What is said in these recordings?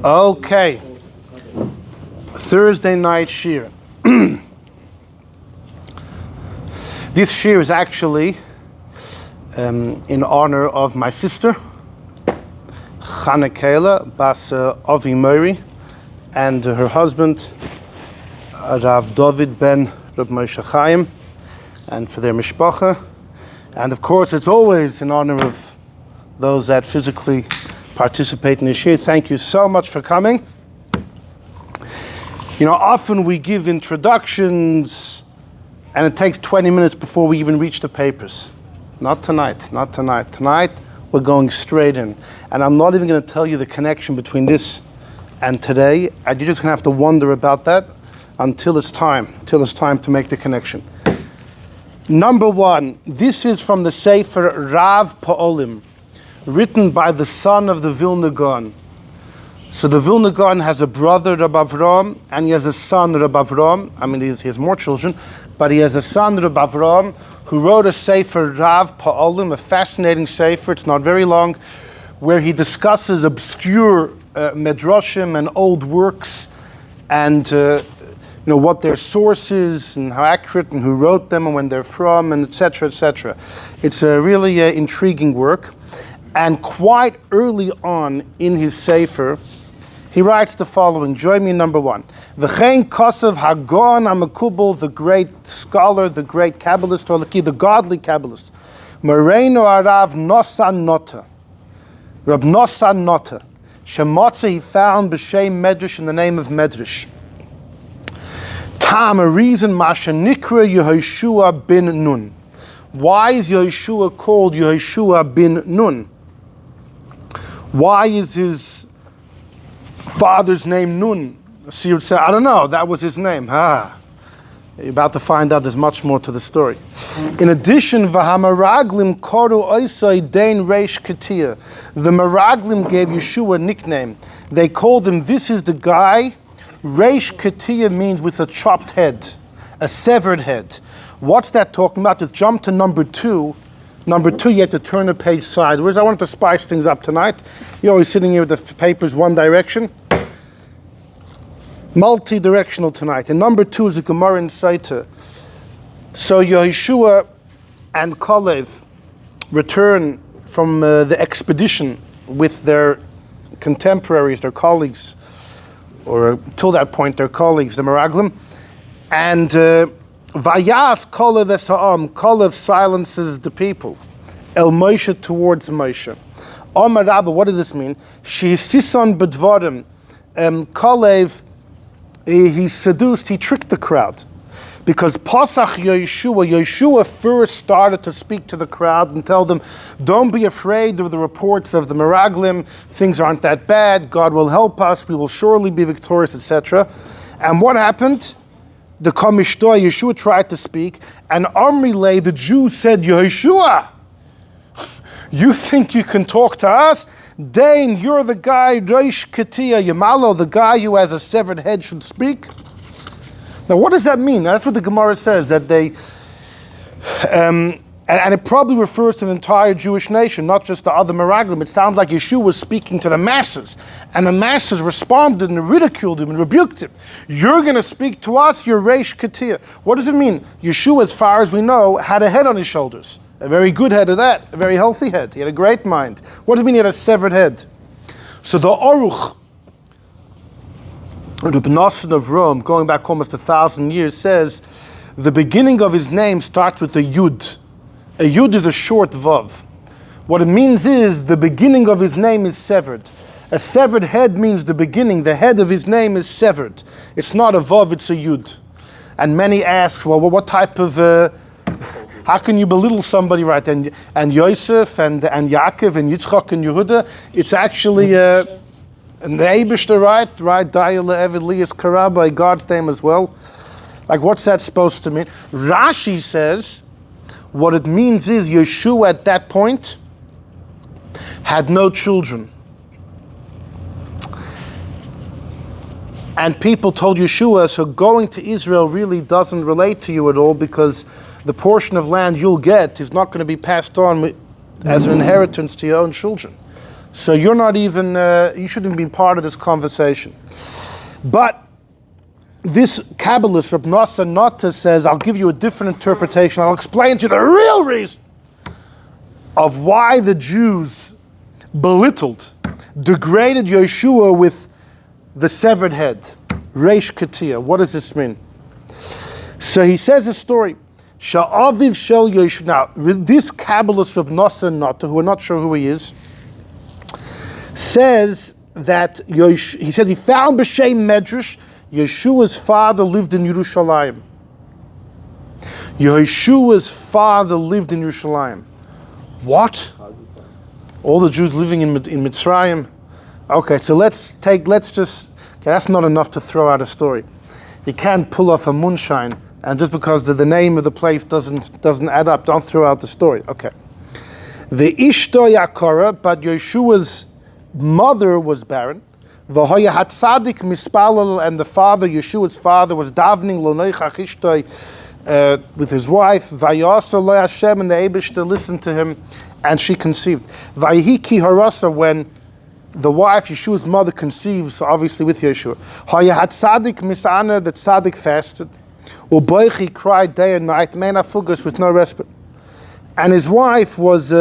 Okay, Thursday night shir. This shir is actually in honor of my sister, Chanekela Bas Avi Mori, and her husband, Rav David ben Reb Moshe Chaim, and for their mishpacha. And of course, it's always in honor of those that physically participate in the shir. Thank you so much for coming. You know, often we give introductions and it takes 20 minutes before we even reach the papers. Not tonight, not tonight. Tonight, we're going straight in. And I'm not even going to tell you the connection between this and today. And you're just going to have to wonder about that until it's time to make the connection. Number one, this is from the Sefer Rav Pa'olim, written by the son of the Vilna Gaon. So the Vilna Gaon has a brother, Reb Avram, and he has a son, Reb Avram. I mean, he has more children, but he has a son, Reb Avram, who wrote a Sefer Rav Pa'olim, a fascinating Sefer. It's not very long, where he discusses obscure Medrashim and old works, and what their source is, and how accurate, and who wrote them, and when they're from, and etc., etc. It's a really intriguing work. And quite early on in his Sefer, he writes the following. Join me, number one. V'chein kosav hagon amakubal, the great scholar, the great Kabbalist, or the godly Kabbalist. Moreinu arav nosan nota. Rab nosan nota. Shemotza he found b'shem Medrash, in the name of Medrash. Tam, a reason, masha nikra Yehoshua bin Nun. Why is Yehoshua called Yehoshua bin Nun? Why is his father's name Nun? So you would say, I don't know, that was his name. You're about to find out there's much more to the story. In addition, Vahamaraglim koru oisai dein reish katia. The Meraglim gave Yeshua a nickname. They called him, this is the guy. Reish katia means with a chopped head, a severed head. What's that talking about? Let's jump to number two. Number two, you have to turn the page sideways. I wanted to spice things up tonight. You're always sitting here with the papers one direction. Multi-directional tonight. And number two is a Gemara in Saita. So Yehoshua and Kalev return from the expedition with their contemporaries, their colleagues, or till that point, their colleagues, the Meraglim. And Vayas Kalev esa'am, Kalev silences the people. El Moshe, towards Moshe. Omar Rabba, what does this mean? She sison bedvarim. Kalev, he seduced, he tricked the crowd. Because Pasach Yehoshuah first started to speak to the crowd and tell them, don't be afraid of the reports of the Meraglim, things aren't that bad, God will help us, we will surely be victorious, etc. And what happened? The Kamishtoy, Yeshua tried to speak, and Amrilei, the Jews, said, Yehoshua, you think you can talk to us? Dain, you're the guy, Reish Katia Yamalo, the guy who has a severed head should speak? Now what does that mean? That's what the Gemara says, that they, and it probably refers to the entire Jewish nation, not just the other Meraglim. It sounds like Yeshua was speaking to the masses, and the masses responded and ridiculed him and rebuked him. You're going to speak to us, you're Reish Katia. What does it mean? Yeshua, as far as we know, had a head on his shoulders. A very good head of that, a very healthy head. He had a great mind. What does it mean he had a severed head? So the Aruch, Reb Nosson of Rome, going back almost 1,000 years, says the beginning of his name starts with a Yud. A Yud is a short Vav. What it means is the beginning of his name is severed. A severed head means the beginning. The head of his name is severed. It's not a Vav, it's a Yud. And many ask, well, what type of, how can you belittle somebody, right? And Yosef and Yaakov and Yitzchak and Yehuda, it's actually the Eibishter, right? Dayala Evid Lias Kara, by God's name as well. Like, what's that supposed to mean? Rashi says, what it means is Yeshua at that point had no children. And people told Yeshua, so going to Israel really doesn't relate to you at all, because the portion of land you'll get is not going to be passed on as an inheritance to your own children. So you're not even, you shouldn't be part of this conversation. But this Kabbalist, Reb Nosson Nata, says, I'll give you a different interpretation. I'll explain to you the real reason of why the Jews belittled, degraded Yeshua with the severed head. Reish Katia. What does this mean? So he says a story. Sha'aviv shel Yeshua. Now, this Kabbalist Reb Nosson Nata, who we're not sure who he is, says that he says he found b'shem Medrash, Yeshua's father lived in Yerushalayim. Yeshua's father lived in Yerushalayim. What? All the Jews living in Mitzrayim? Okay, so that's not enough to throw out a story. You can't pull off a moonshine, and just because the name of the place doesn't add up, don't throw out the story. Okay. The Ishto Yakora, but Yeshua's mother was barren. V'hoya hatzadik mispalel, and the father, Yeshua's father, was davening lonoichach ishtoi with his wife. Vayasa lo Hashem, and the Eibishter listened to him, and she conceived. Vayhi ki harasa, when the wife, Yeshua's mother, conceives, obviously with Yeshua. Hoya hatzadik misana, that tzaddik fasted. Uboichi cried day and night, mena fugus, with no respite. And his wife was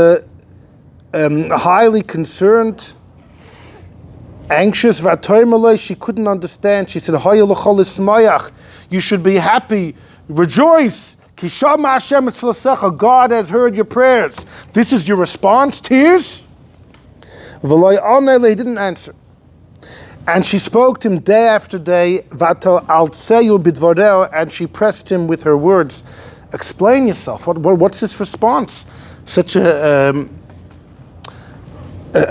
highly concerned, anxious, she couldn't understand. She said, you should be happy, rejoice. God has heard your prayers. This is your response, tears? He didn't answer. And she spoke to him day after day, and she pressed him with her words. Explain yourself. What's this response? Such a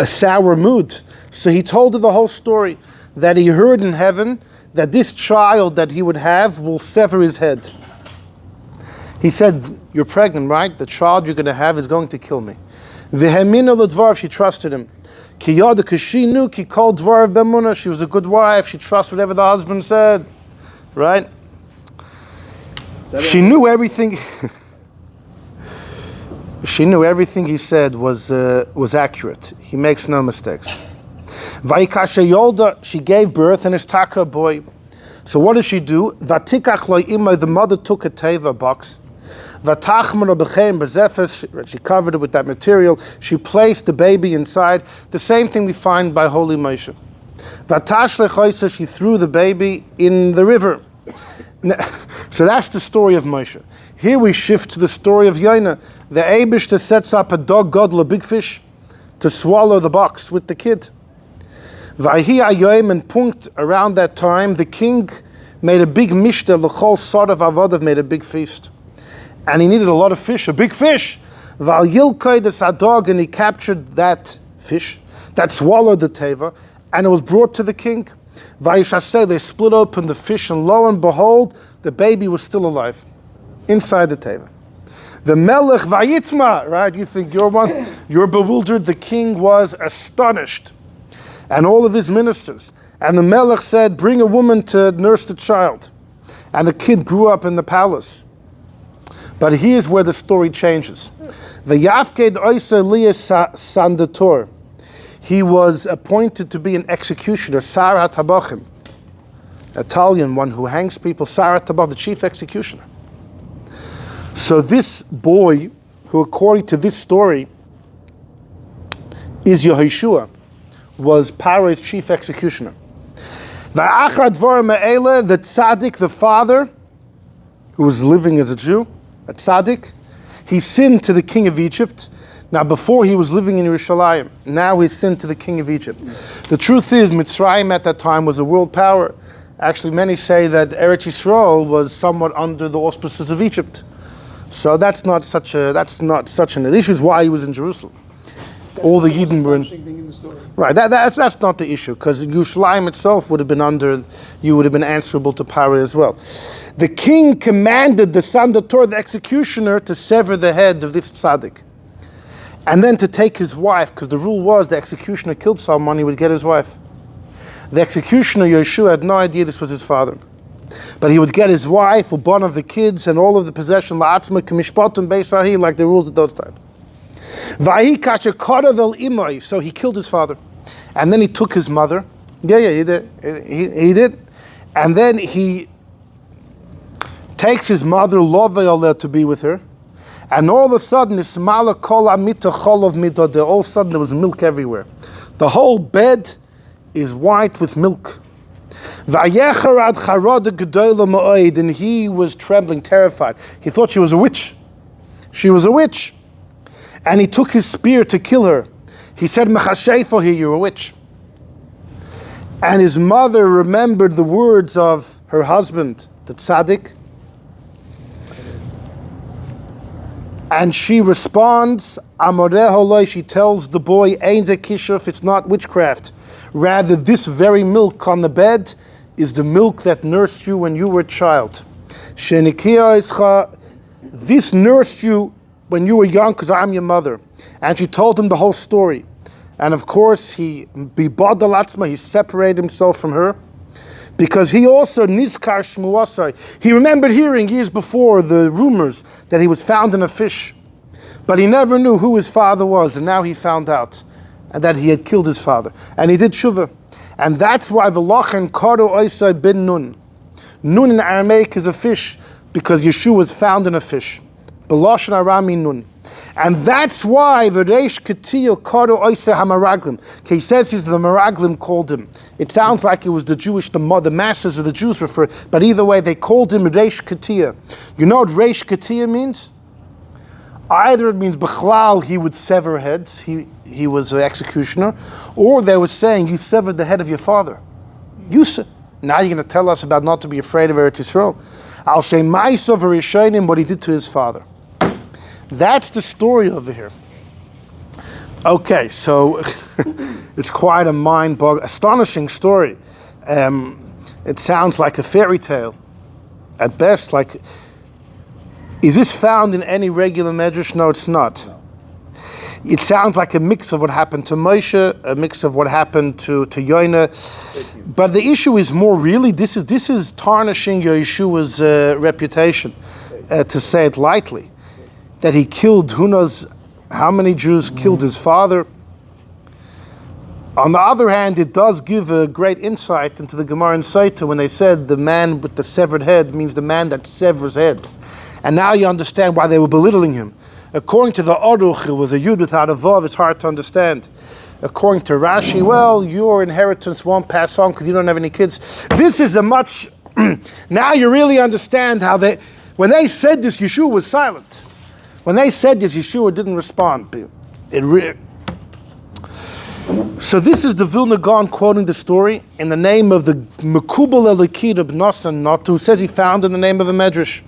sour mood. So he told her the whole story, that he heard in heaven that this child that he would have will sever his head. He said, you're pregnant, right? The child you're going to have is going to kill me. She trusted him. She was a good wife. She trusted whatever the husband said. Right? She knew everything. She knew everything he said was accurate. He makes no mistakes. Vaikasha Yolda, she gave birth and is taka boy. So what does she do? Vatikach lo imay, the mother took a teva box. Vatachmano b'chein b'zefes, she covered it with that material. She placed the baby inside. The same thing we find by Holy Moshe. Vatash lechoisa, she threw the baby in the river. So that's the story of Moshe. Here we shift to the story of Yonah. The Eibishter sets up a dog godel, a big fish, to swallow the box with the kid. Vayhi ayoim, and punkt, around that time, the king made a big mishta, l'chol sort of avodav, made a big feast. And he needed a lot of fish, a big fish. Val yilkoi the sadog, and he captured that fish, that swallowed the teva, and it was brought to the king. Vayishaseh, they split open the fish, and lo and behold, the baby was still alive, inside the teva. The melech vayitzma, right? You think you're bewildered. The king was astonished, and all of his ministers. And the melech said, bring a woman to nurse the child. And the kid grew up in the palace. But here's where the story changes. V'yafked oisa liyas sandator. He was appointed to be an executioner, Sarat Habachim, Italian one who hangs people, Sarat Habach, the chief executioner. So this boy, who according to this story is Yehoshua, was Paro's chief executioner. The tzaddik, the father, who was living as a Jew, a tzaddik, he sinned to the king of Egypt. Now before he was living in Yerushalayim, now he sinned to the king of Egypt. The truth is, Mitzrayim at that time was a world power. Actually, many say that Eretz Yisrael was somewhat under the auspices of Egypt. So that's not such an issue. Is why he was in Jerusalem. All the yidden were in. Right. That's not the issue, because Yerushalayim itself would have been you would have been answerable to Paro as well. The king commanded the sandator, the executioner, to sever the head of this tzaddik, and then to take his wife, because the rule was the executioner killed someone, he would get his wife. The executioner, Yeshua, had no idea this was his father. But he would get his wife, one of the kids, and all of the possession, la'atzma k'mishpatim Beis, like the rules at those times. So he killed his father. And then he took his mother. Yeah, he did. He did. And then he takes his mother, to be with her. And all of a sudden, all of a sudden there was milk everywhere. The whole bed is white with milk. And he was trembling, terrified. He thought she was a witch. She was a witch. And he took his spear to kill her. He said, "Mechashefo here, you're a witch." And his mother remembered the words of her husband, the tzaddik. And she responds, she tells the boy, Ein ze kishuf, it's not witchcraft. Rather, this very milk on the bed is the milk that nursed you when you were a child. This nursed you when you were young because I'm your mother. And she told him the whole story. And of course, he separated himself from her. Because he also, nizkar shmuasai, he remembered hearing years before the rumors that he was found in a fish. But he never knew who his father was, and now he found out. And that he had killed his father. And he did tshuva. And that's why the Lachen Karo Oisai bin Nun. Nun in Aramaic is a fish, because Yeshua was found in a fish. Beloshen Arami Nun. And that's why the Reish Ketiyo Karo Oisai HaMaraglim. He says the Maraglim called him. It sounds like it was the Jewish, the masters of the Jews refer, but either way they called him Reish Ketiya. You know what Reish Ketiya means? Either it means Bechlal, he would sever heads, he was an executioner, or they were saying, you severed the head of your father. Now you're going to tell us about not to be afraid of Eretz Yisrael. I'll say Ma'asov Rishonim, what he did to his father. That's the story over here. Okay, so it's quite a astonishing story. It sounds like a fairy tale. At best, is this found in any regular Medrash? No, it's not. No. It sounds like a mix of what happened to Moshe, a mix of what happened to Yonah. But the issue is more really, this is tarnishing Yehoshua's reputation, to say it lightly. That he killed, who knows how many Jews killed his father. On the other hand, it does give a great insight into the Gemara in Saita when they said the man with the severed head means the man that severs heads. And now you understand why they were belittling him. According to the Aruch, it was a yud without a vav, it's hard to understand. According to Rashi, well, your inheritance won't pass on because you don't have any kids. This is a much, now you really understand how when they said this, Yeshua was silent. When they said this, Yeshua didn't respond. So this is the Vilna Gaon quoting the story in the name of the Mekubal Elikid of B'Nosan Not, who says he found in the name of a Medrash.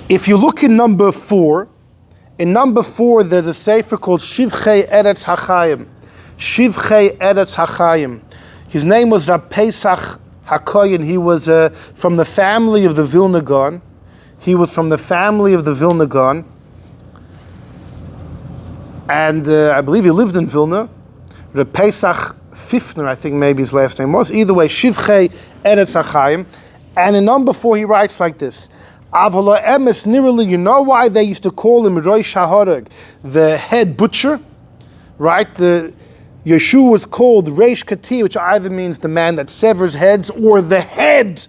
If you look in number 4, there's a sefer called Shivchei Eretz HaChaim. Shivchei Eretz HaChaim. His name was Rab Pesach HaKoyen. He was from the family of the Vilna Gaon. And I believe he lived in Vilna. Rab Pesach Fifner, I think maybe his last name was. Either way, Shivchei Eretz HaChaim. And in number 4, he writes like this. You know why they used to call him Rosh HaHoreg, the head butcher, right? Yeshua was called Reish Kati, which either means the man that severs heads or the head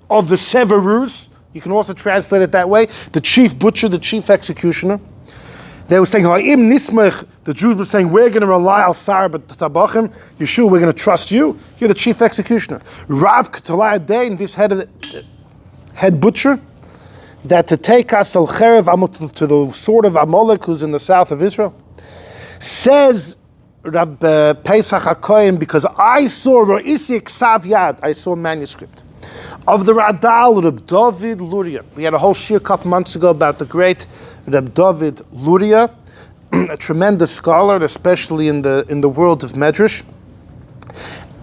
of the severers. You can also translate it that way. The chief butcher, the chief executioner. They were saying, the Jews were saying, we're going to rely on Sar but Tabachim. Yeshua, we're going to trust you. You're the chief executioner. Rav K'talai Dain, this head butcher, that to take us al cherev to the sword of Amalek, who's in the south of Israel, says Rab Pesach HaKohen, because I saw Ra'isi Ksav Yad, I saw a manuscript of the Radal Reb David Luria. We had a whole shir a couple months ago about the great Reb David Luria, a tremendous scholar, especially in the world of Medrash.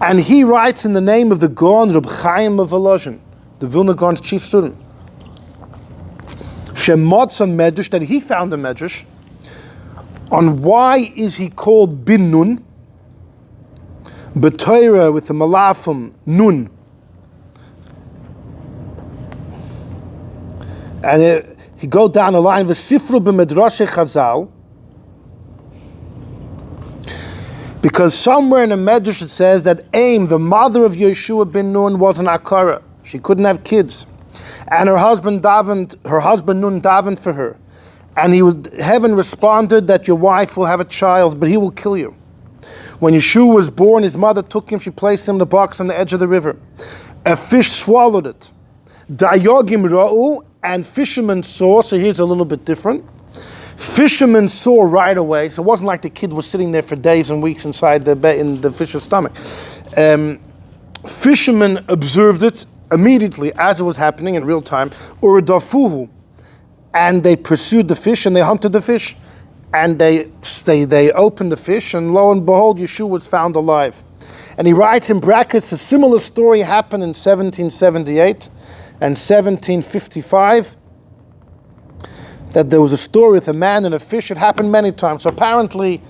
And he writes in the name of the Gaon Reb Chaim of Volozhin, the Vilna Gaon's chief student. Shemotza Medrash, that he found a Medrash on why is he called Bin Nun, B'Torah with the Malafim Nun, and he go down the line of Sifru b'Medrash Chazal, Because somewhere in the Medrash it says that Aim, the mother of Yeshua ben Nun, was an Akara. She couldn't have kids. And her husband Nun davened for her. And heaven responded that your wife will have a child, but he will kill you. When Yeshua was born, his mother took him, she placed him in a box on the edge of the river. A fish swallowed it. Dayogim ra'u, and fishermen saw, so here's a little bit different. Fishermen saw right away, so it wasn't like the kid was sitting there for days and weeks inside in the fish's stomach. Fishermen observed it immediately as it was happening in real time. Urdafuhu, and they pursued the fish and they hunted the fish. And they opened the fish, and lo and behold, Yeshua was found alive. And he writes in brackets, a similar story happened in 1778 and 1755, that there was a story with a man and a fish. It happened many times. So apparently,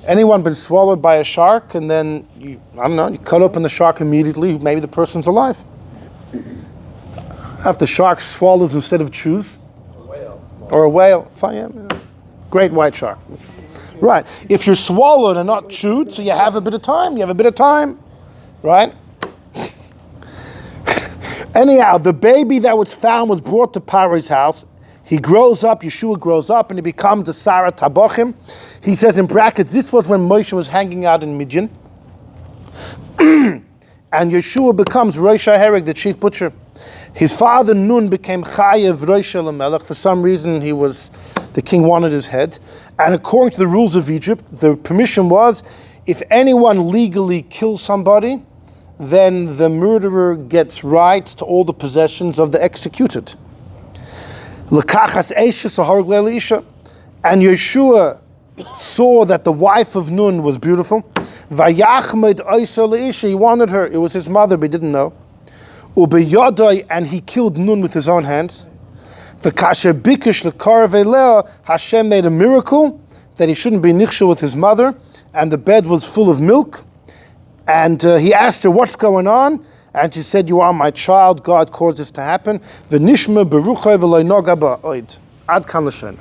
anyone been swallowed by a shark, and then, you cut open the shark immediately, maybe the person's alive. If the shark swallows instead of chews. Or a whale. Fine, yeah. Great white shark. Right. If you're swallowed and not chewed, so you have a bit of time. Right? Anyhow, the baby that was found was brought to Paro's house. He grows up, Yeshua grows up, and he becomes a Sarah Tabochim. He says in brackets, this was when Moshe was hanging out in Midian. And Yeshua becomes Rosh HaHereg, the chief butcher. His father Nun became Chayev Rosh HaMelech. For some reason, the king wanted his head. And according to the rules of Egypt, the permission was, if anyone legally kills somebody, then the murderer gets rights to all the possessions of the executed. Lekachas Eishes Harag Leila Isha. And Yeshua saw that the wife of Nun was beautiful. Vayachmed Eisa Leisha. He wanted her. It was his mother, but he didn't know. Ubeyodai, and he killed Nun with his own hands. V'kasher bikush lekarav elea, Hashem made a miracle that he shouldn't be nichshel with his mother, and the bed was full of milk. And he asked her, what's going on? And she said, you are my child, God caused this to happen. V'nishma beruchai v'loi noga ba'oid. Ad kan l'shena.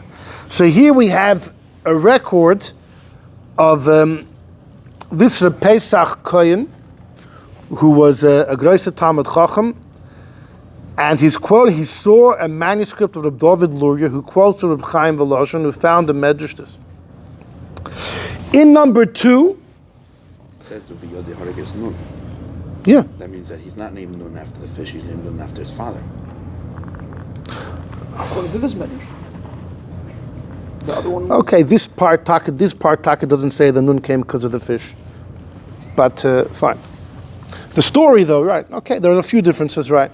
So here we have a record of this Pesach Kohen, who was a Groiser Talmud Chacham, and he saw a manuscript of Reb David Luria, who quotes Reb Chaim Volozhin, who found the Medrash. In number 2, it says to be Yodei Haragas Nun. Yeah. That means that he's not named Nun after the fish, he's named Nun after his father. According to this Medrash. The other one. Okay, this part Taka doesn't say the Nun came because of the fish. But fine. The story though, right, okay, there are a few differences, right?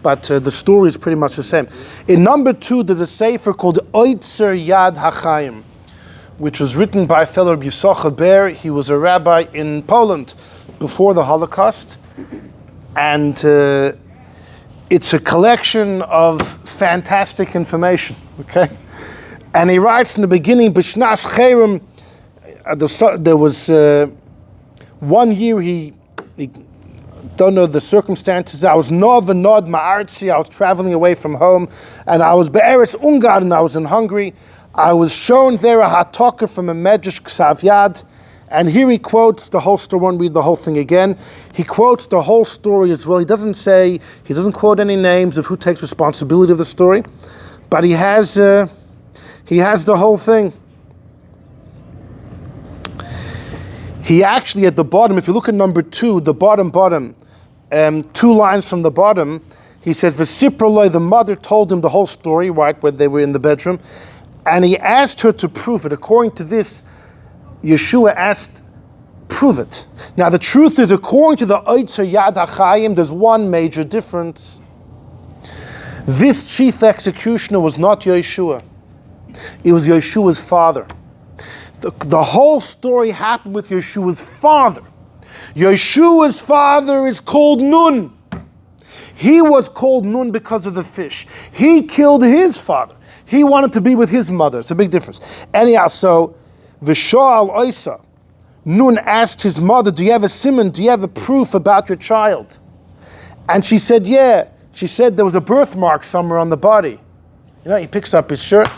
But the story is pretty much the same. In number 2, there's a sefer called Oitzer Yad HaChaim, which was written by a fellow Rabbi Yisachar Ber. He was a rabbi in Poland before the Holocaust. And it's a collection of fantastic information, okay? And he writes in the beginning, B'shnas Cherem, there was 1 year he don't know the circumstances. I was Nod Ma'artzi, I was traveling away from home, and I was Be'eretz Ungarn, I was in Hungary. I was shown there a hatoker from a Medrash Ksav Yad, and here he quotes the whole story. I won't read the whole thing again. He quotes the whole story as well. He doesn't quote any names of who takes responsibility of the story, but he has the whole thing. He actually, at the bottom, if you look at number 2, the bottom, 2 lines from the bottom, he says, V'siproloi, the mother told him the whole story, right, when they were in the bedroom, and he asked her to prove it. According to this, Yeshua asked, prove it. Now the truth is, according to the Oitzer Yad HaChaim, there's one major difference. This chief executioner was not Yeshua. It was Yeshua's father. The whole story happened with Yeshua's father. Yeshua's father is called Nun. He was called Nun because of the fish. He killed his father. He wanted to be with his mother. It's a big difference. Anyhow, so V'shoal Oisa, Nun asked his mother, do you have a simon? Do you have a proof about your child? And she said, yeah. She said there was a birthmark somewhere on the body. He picks up his shirt,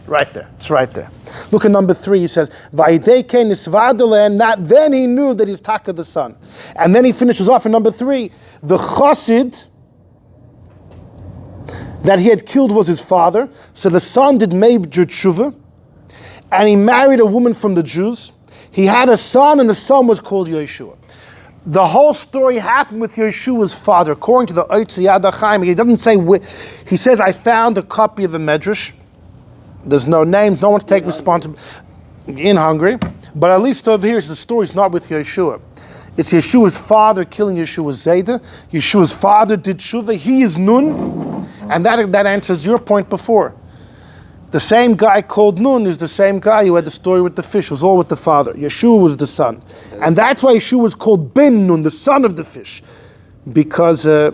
Right there. It's right there. Look at number 3. He says, Vayideke nisvadele, and then he knew that he's Taka the son. And then he finishes off in number 3. The chassid that he had killed was his father. So the son did major tshuva, and he married a woman from the Jews. He had a son, and the son was called Yehoshua. The whole story happened with Yehoshua's father. According to the Oitzi Yad HaChaim, he doesn't say, he says, I found a copy of the Medrash. There's no names, no one's taking responsibility in Hungary. But at least over here, the story's not with Yehoshua. It's Yeshua's father killing Yeshua's Zayda. Yeshua's father did tshuva. He is Nun. And that answers your point before. The same guy called Nun is the same guy who had the story with the fish. It was all with the father. Yeshua was the son. And that's why Yeshua was called Ben Nun, the son of the fish. Because the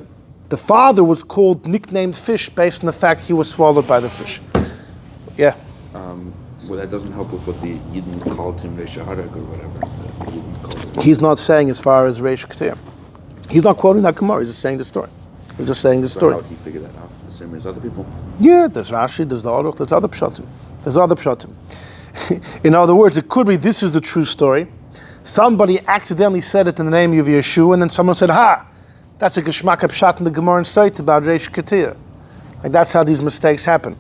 father was nicknamed fish based on the fact he was swallowed by the fish. Yeah. Well, that doesn't help with what the yidden called him, Reish Harag or whatever. The yidden called him. He's not saying as far as Reish Keter. He's not quoting that Gemara. He's just saying the story. He's just saying the story. How did he figure that out? The same as other people? Yeah, there's Rashi, there's the Aruch, there's other pshatim. In other words, it could be this is the true story. Somebody accidentally said it in the name of Yeshua, and then someone said, that's a geschmack pshat in the Gemara and Seit about Reish Keter. Like that's how these mistakes happen.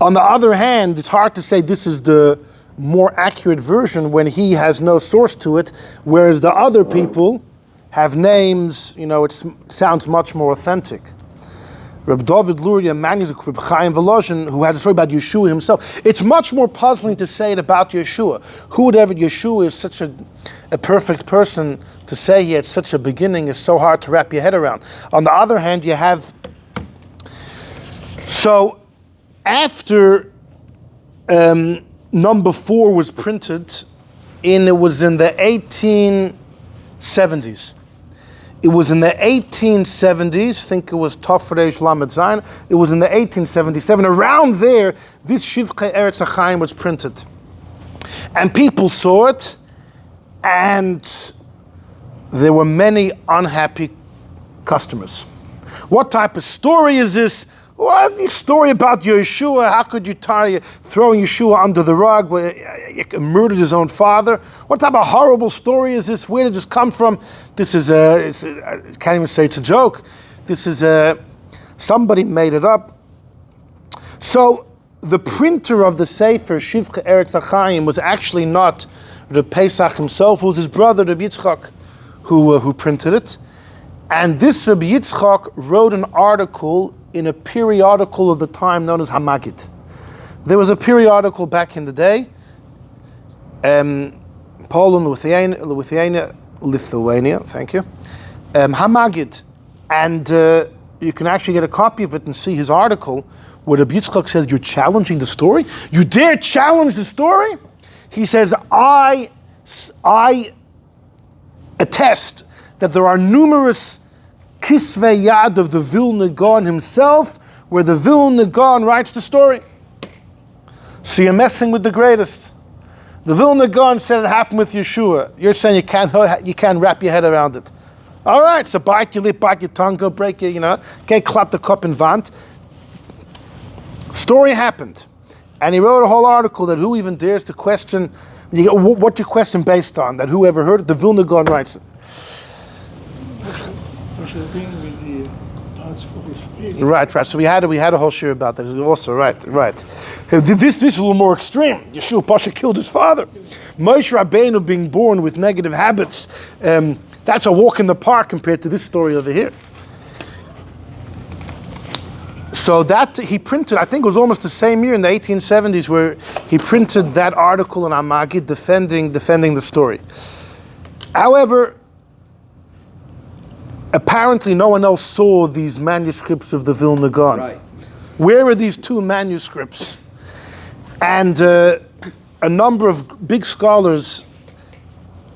On the other hand, it's hard to say this is the more accurate version when he has no source to it, whereas the other people have names, it sounds much more authentic. Reb David Luria, manuscript Reb Chaim Volozhin, who has a story about Yeshua himself. It's much more puzzling to say it about Yeshua. Who would ever, Yeshua is such a perfect person, to say he had such a beginning is so hard to wrap your head around. On the other hand, you have, so after number 4 was printed, it was in the 1870s. It was in the 1870s, I think it was Tafresh Lamed Zayin. It was in the 1877. Around there, this Shivchei Eretz HaChaim was printed. And people saw it, and there were many unhappy customers. What type of story is this? What is the story about Yeshua? How could you tire throwing Yeshua under the rug where he murdered his own father? What type of horrible story is this? Where did this come from? This is I can't even say it's a joke. This is somebody made it up. So the printer of the Sefer Shivchei Eretz HaChaim was actually not Reb Pesach himself. It was his brother Reb Yitzchak who printed it. And this Reb Yitzchak wrote an article in a periodical of the time known as Hamagid. There was a periodical back in the day, Poland, Lithuania, thank you, Hamagid. And you can actually get a copy of it and see his article where the Yitzchak says, you're challenging the story? You dare challenge the story? He says, I attest that there are numerous Kisvei Yad of the Vilna Gaon himself, where the Vilna Gaon writes the story. So you're messing with the greatest. The Vilna Gaon said it happened with Yeshua. You're saying you can't wrap your head around it. All right, so bite your lip, bite your tongue, go break your, can't clap the cup in vant. Story happened. And he wrote a whole article that who even dares to question, what's your question based on? That whoever heard it, the Vilna Gaon writes it. Right. So we had a whole shir about that. Also, right. This is a little more extreme. Yeshua Pasha killed his father. Moshe Rabbeinu being born with negative habits. That's a walk in the park compared to this story over here. So that he printed, I think it was almost the same year in the 1870s where he printed that article in Hamagid defending the story. However, apparently no one else saw these manuscripts of the Vilna Gaon. Right. Where are these 2 manuscripts? And a number of big scholars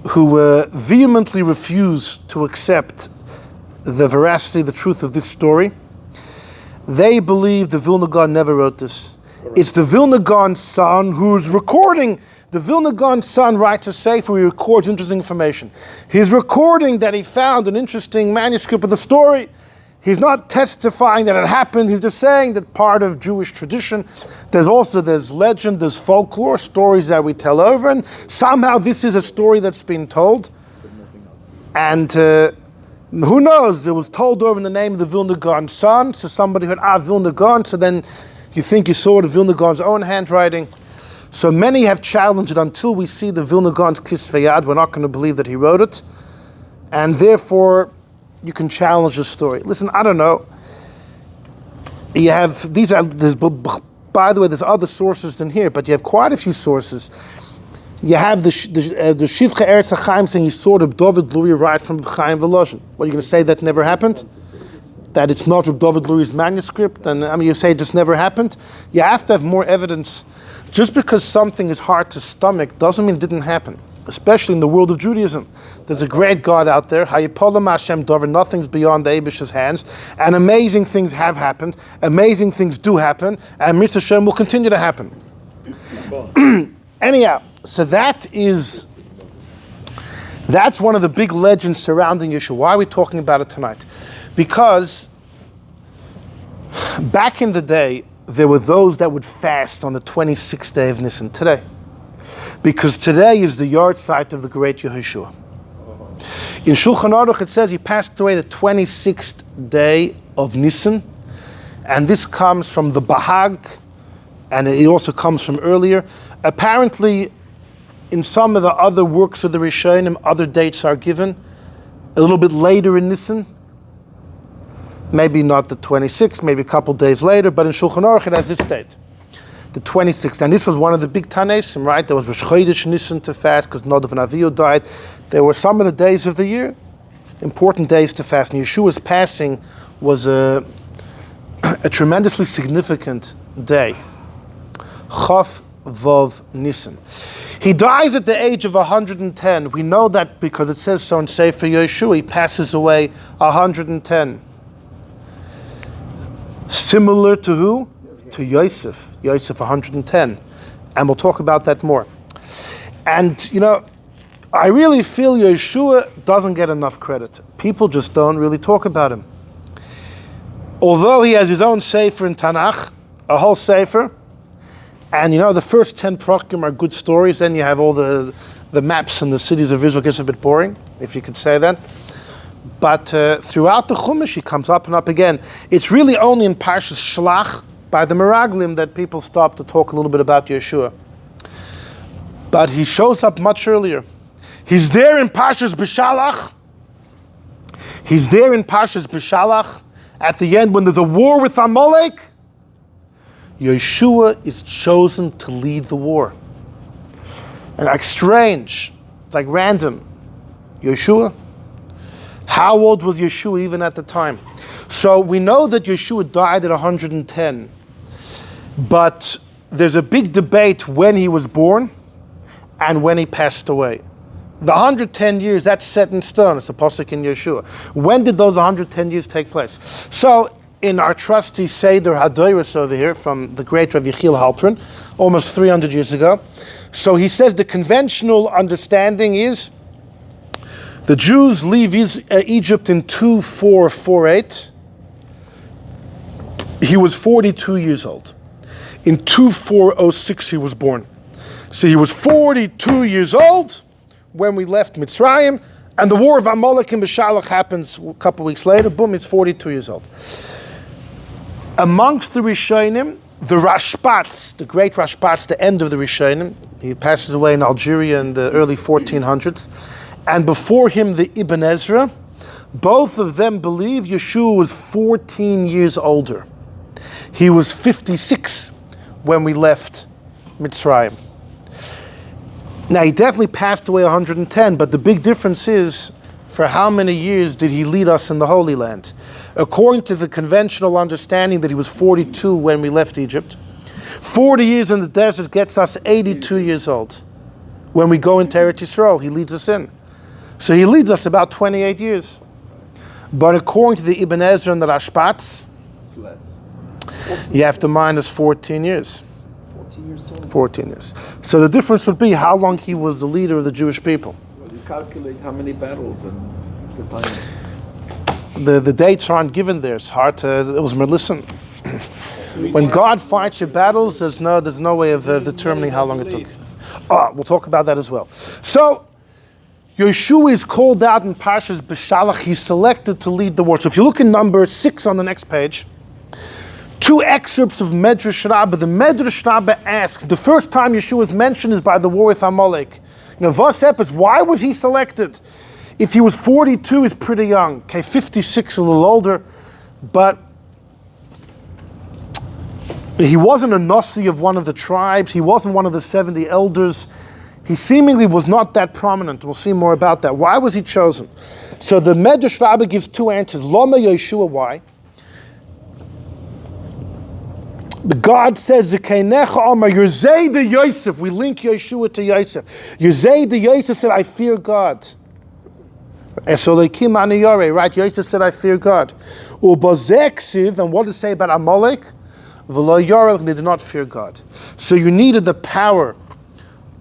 who vehemently refuse to accept the veracity, the truth of this story, they believe the Vilna Gaon never wrote this. Correct. It's the Vilna Gaon's son who's recording. The Vilna Gaon's son writes a sefer where he records interesting information. He's recording that he found an interesting manuscript of the story, He's not testifying that it happened. He's just saying that part of Jewish tradition. There's legend, there's folklore, stories that we tell over, and somehow this is a story that's been told. And who knows? It was told over in the name of the Vilna Gaon's son. So somebody heard, Vilna Gaon. So then you think you saw it in Vilna Gaon's own handwriting. So many have challenged it until we see the Vilna Gaon's Kisvei Yad. We're not going to believe that he wrote it. And therefore, you can challenge the story. Listen, I don't know. You have, by the way, there's other sources than here, but you have quite a few sources. You have the Shivcha Eretz HaChaim saying he saw Reb David Luri write from Chaim Volozhin. What, are you going to say that never happened? That it's not Reb David Luri's manuscript? And you say it just never happened? You have to have more evidence. Just because something is hard to stomach doesn't mean it didn't happen, especially in the world of Judaism. There's a great God out there, Hayipolam Hashem Dover, nothing's beyond the Eibish's hands, and amazing things have happened, amazing things do happen, and Mitzvah Shem will continue to happen. Anyhow, so that's one of the big legends surrounding Yeshua. Why are we talking about it tonight? Because back in the day, there were those that would fast on the 26th day of Nisan, today. Because today is the yard site of the great Yehoshua. In Shulchan Aruch it says he passed away the 26th day of Nisan, and this comes from the Bahag, and it also comes from earlier. Apparently, in some of the other works of the Rishonim, other dates are given a little bit later in Nisan. Maybe not the 26th, maybe a couple days later, but in Shulchan Aruch it has this date, the 26th. And this was one of the big Tanesim, right? There was Rosh Chodesh Nisan to fast because Nadav and Avihu died. There were some of the days of the year, important days to fast. And Yeshua's passing was a tremendously significant day. Chav Vav Nisan. He dies at the age of 110. We know that because it says so in Sefer Yeshua. He passes away 110. Similar to who? To Yosef. Yosef 110. And we'll talk about that more. And, I really feel Yeshua doesn't get enough credit. People just don't really talk about him. Although he has his own Sefer in Tanakh, a whole Sefer, and the first 10 prokim are good stories, then you have all the maps and the cities of Israel. It gets a bit boring, if you could say that. But throughout the Chumash, he comes up and up again. It's really only in Parshas Shlach, by the Meraglim, that people stop to talk a little bit about Yeshua. But he shows up much earlier. He's there in Parshas B'Shalach. He's there in Parshas B'Shalach at the end when there's a war with Amalek. Yeshua is chosen to lead the war. And like strange, it's like random. Yeshua? How old was Yeshua even at the time? So we know that Yeshua died at 110. But there's a big debate when he was born and when he passed away. The 110 years, that's set in stone. It's a pasuk in Yeshua. When did those 110 years take place? So in our trusty Seder Hadoros over here from the great Rav Yechiel Halpern, almost 300 years ago. So he says the conventional understanding is the Jews leave Egypt in 2448. He was 42 years old. In 2406 he was born. So he was 42 years old when we left Mitzrayim, and the war of Amalek and B'Shalach happens a couple of weeks later. Boom, he's 42 years old. Amongst the Rishonim, the Rashbats, the great Rashbats, the end of the Rishonim, he passes away in Algeria in the early 1400s, and before him the Ibn Ezra, both of them believe Yeshua was 14 years older. He was 56 when we left Mitzrayim. Now, he definitely passed away 110, but the big difference is, for how many years did he lead us in the Holy Land? According to the conventional understanding that he was 42 when we left Egypt, 40 years in the desert gets us 82 years old. When we go into Eretz Yisrael, he leads us in. So he leads us about 28 years. But according to the Ibn Ezra and the Rashbats, you have to minus 14 years. 14 years. So the difference would be how long he was the leader of the Jewish people. Well, you calculate how many battles and the time. the dates aren't given there. It's hard to. It was listen. When God fights your battles, there's no way of determining how long it took. We'll talk about that as well. So, Yeshua is called out in Parshas B'Shalach. He's selected to lead the war. So if you look in number 6 on the next page, 2 excerpts of Medrash Rabbah. The Medrash Rabbah asks, the first time Yeshua is mentioned is by the war with Amalek. Vos Epis, why was he selected? If he was 42, he's pretty young. Okay, 56, a little older. But he wasn't a Nasi of one of the tribes. He wasn't one of the 70 elders. He seemingly was not that prominent. We'll see more about that. Why was he chosen? So the Medrash Rabbah gives 2 answers. Lama Yeshua, why? The God says, Zekeinecha Amar, Yerzei de Yosef. We link Yeshua to Yosef. Yerzei de Yosef said, I fear God. Esolekim Aniyare, right? Yosef said, I fear God. Ubazeksiv, and what does it say about Amalek? V'lo Yarel, they did not fear God. So you needed the power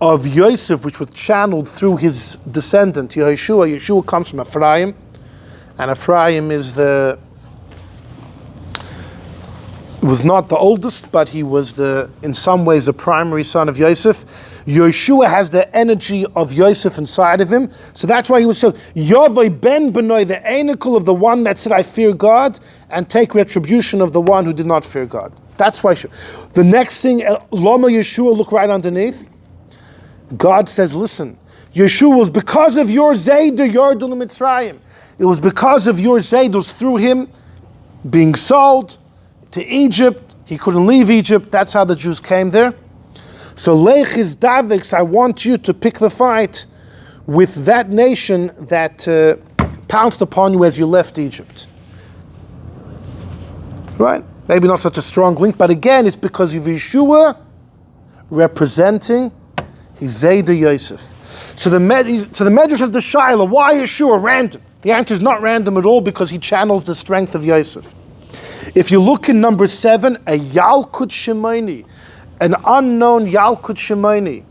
of Yosef, which was channeled through his descendant, Yehoshua. Yeshua comes from Ephraim, and Ephraim was not the oldest, but he was in some ways the primary son of Yosef. Yeshua has the energy of Yosef inside of him, so that's why he was told, Yavai ben Benoi, the anacle of the one that said, I fear God, and take retribution of the one who did not fear God. That's why. The next thing, Lama Yeshua, look right underneath. God says, listen, Yeshua was because of your Zayd, Yardul Mitzrayim. It was because of your Zayd, it was through him being sold to Egypt. He couldn't leave Egypt. That's how the Jews came there. So Leichis Daviks, I want you to pick the fight with that nation that pounced upon you as you left Egypt. Right? Maybe not such a strong link, but again, it's because of Yeshua representing his Zayda Yosef. So the Medrash has the Shaila, why Yeshua random? The answer is not random at all, because he channels the strength of Yosef. If you look in number 7, a Yalkut Shemaini, an unknown Yalkut Shemaini,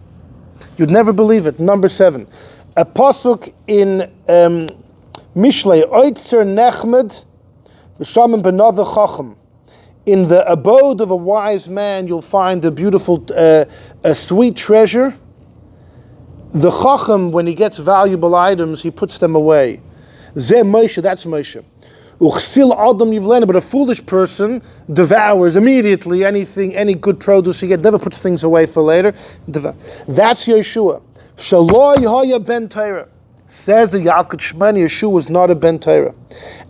you'd never believe it. Number 7, a pasuk in Mishlei, Oitzer Nechmed, B'Shamim Benave Chacham. In the abode of a wise man, you'll find a beautiful, a sweet treasure. The Chacham, when he gets valuable items, he puts them away. Zeh Moshe, that's Moshe. Uchsil Adam Yivlena, but a foolish person devours immediately anything, any good produce he gets, never puts things away for later. That's Yeshua. Shaloi Hoya Ben Torah. Says the Yalkut Shemani, Yeshua was not a Ben Torah.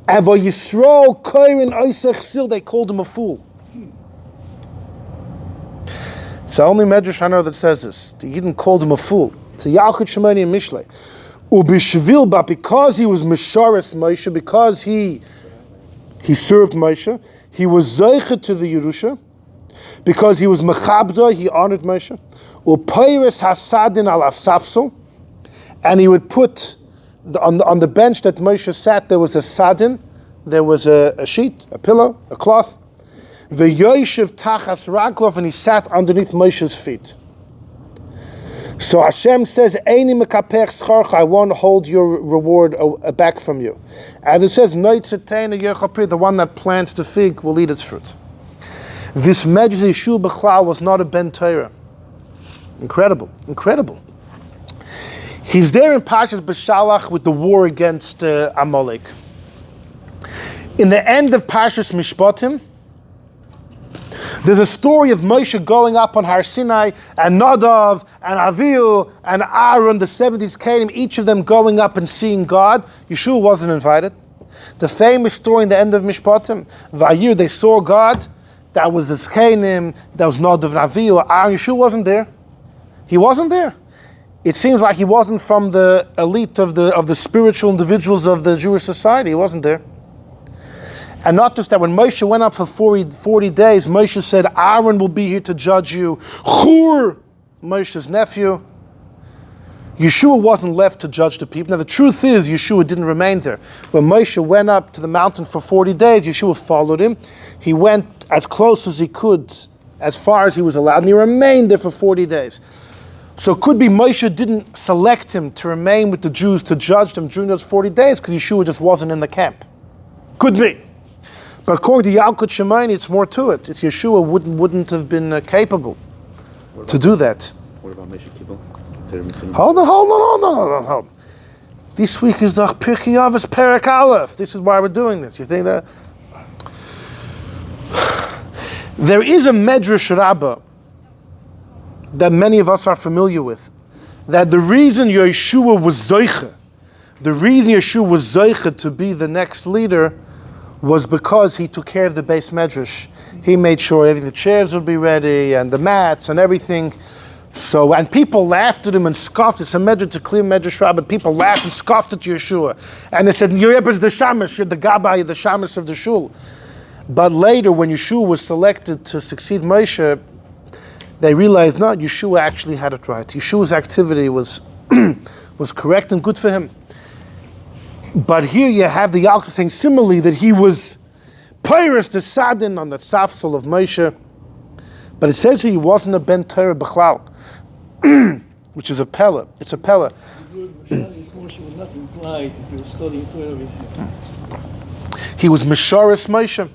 Avo Yisrael Koirin Oisech Sil, they called him a fool. It's the only Medrash I know that says this. The yidden called him a fool. It's a Yalkut Shemani and Mishlei. Ubishvil, but because he was Misharis Moshe, because he served Moshe, he was Zeicha to the Yerusha, because he was Mechabda, he honored Moshe. Upayris Hasadin al Afsafsel, and he would put on the bench that Moshe sat, there was a sadin, there was a sheet, a pillow, a cloth. V'yoshev tachas raglov, and he sat underneath Moshe's feet. So Hashem says, Eini mekapech scharcha, I won't hold your reward back from you. As it says, the one that plants the fig will eat its fruit. This Medrash Yeshua B'chlal was not a Ben Torah. Incredible, incredible. He's there in Parshas B'Shalach with the war against Amalek. In the end of Parshas Mishpatim, there's a story of Moshe going up on Har Sinai, and Nadav, and Avihu, and Aaron, the 70s came, each of them going up and seeing God. Yeshua wasn't invited. The famous story in the end of Mishpatim, Vayir, they saw God. That was the Zkenim, that was Nadav and Avihu. Aaron, Yeshua wasn't there. He wasn't there. It seems like he wasn't from the elite of the spiritual individuals of the Jewish society. He wasn't there. And not just that, when Moshe went up for 40 days, Moshe said, Aaron will be here to judge you. Hur, Moshe's nephew. Yeshua wasn't left to judge the people. Now the truth is, Yeshua didn't remain there. When Moshe went up to the mountain for 40 days, Yeshua followed him. He went as close as he could, as far as he was allowed, and he remained there for 40 days. So it could be Moshe didn't select him to remain with the Jews to judge them during those 40 days because Yeshua just wasn't in the camp. Could be. But according to Yalkut Shemaini, it's more to it. It's Yeshua wouldn't have been capable to do that. What about Moshe Kibbutz? Hold on. This week is the Pirkei Avos Perek Aleph. This is why we're doing this. You think that? There is a Medrash Rabbah that many of us are familiar with, that the reason Yeshua was Zoiche to be the next leader was because he took care of the Beis Medrash. He made sure everything, the chairs would be ready and the mats and everything. So, and people laughed at him and scoffed. It's a clear Medrash Rabbah. People laughed and scoffed at Yeshua. And they said, you're the Shamash, you're the Gabbai, the Shamash of the Shul. But later, when Yeshua was selected to succeed Moshe, they realized, no, Yeshua actually had it right. Yeshua's activity was was correct and good for him. But here you have the Yalkut saying similarly that he was Pyrus the Sadin on the Safsal of Moshe. But it says he wasn't a Ben Torah B'chlal, which is a Pella. It's a Pella. Moshe was not implied that he was studying Torah with him. He was Mesharis Moshe.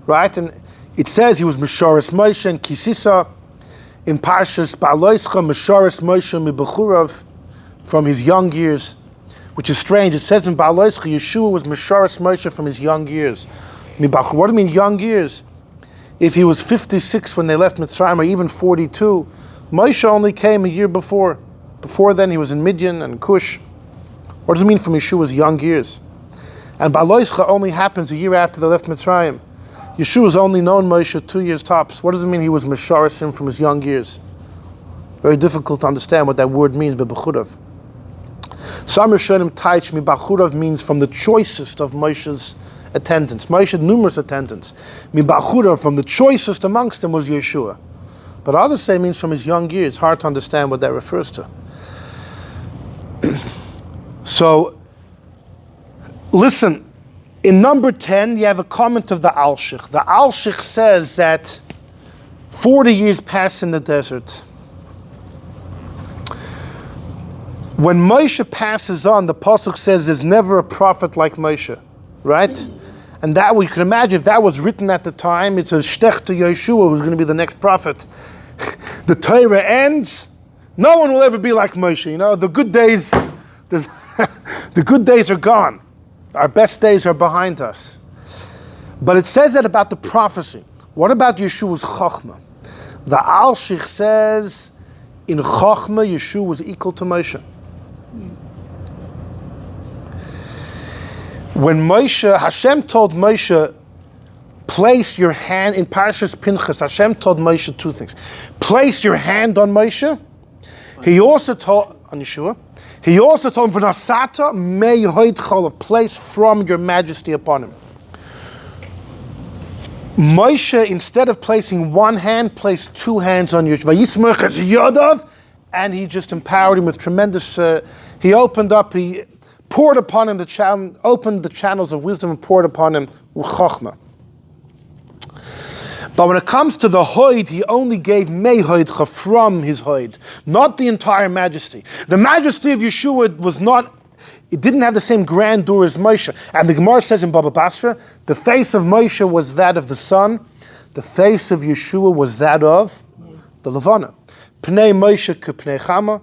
Right? And it says he was Mesharis Moshe and Kisisa in Parshas Ba'aloischa, Mesharis Moshe Mibechurav, from his young years, which is strange. It says in Ba'aloischa, Yeshua was Mesharis Moshe from his young years. What do you mean young years? If he was 56 when they left Mitzrayim, or even 42, Moshe only came a year before. Before then, he was in Midian and Cush. What does it mean from Yeshua's young years? And Ba'aloischa only happens a year after they left Mitzrayim. Yeshua's only known Moshe 2 years tops. What does it mean he was Mesharasim from his young years? Very difficult to understand what that word means, B'Bechurav. Some Rishonim Taich Mibachurav means from the choicest of Moshe's attendants. Moshe had numerous attendants. Mibachurav, from the choicest amongst them, was Yeshua. But others say it means from his young years. It's hard to understand what that refers to. So, listen, in number 10, you have a comment of the Alshich. The Alshich says that 40 years passed in the desert. When Moshe passes on, the Pasuk says there's never a prophet like Moshe, right? And that, you can imagine, if that was written at the time, it's a shtech to Yeshua, who's going to be the next prophet. The Torah ends, no one will ever be like Moshe. You know, the good days, the good days are gone. Our best days are behind us. But it says that about the prophecy. What about Yeshua's Chochmah? The Alshich says, in Chochmah, Yeshua was equal to Moshe. When Hashem told Moshe, place your hand, in Parashas Pinchas, Hashem told Moshe two things. Place your hand on Moshe. He also told, on Yeshua, he also told him, V'nasata may hoidchol, place from your majesty upon him. Moshe, instead of placing one hand, placed two hands on Yeshua. And he just empowered him with tremendous, he poured upon him opened the channels of wisdom and poured upon him Chochmah. But when it comes to the Hoid, he only gave Mehoidcha from his Hoid, not the entire majesty. The majesty of Yeshua it didn't have the same grandeur as Moshe. And the Gemara says in Baba Basra, the face of Moshe was that of the sun, the face of Yeshua was that of the Levana. Pnei Moshe k'pnei Chama,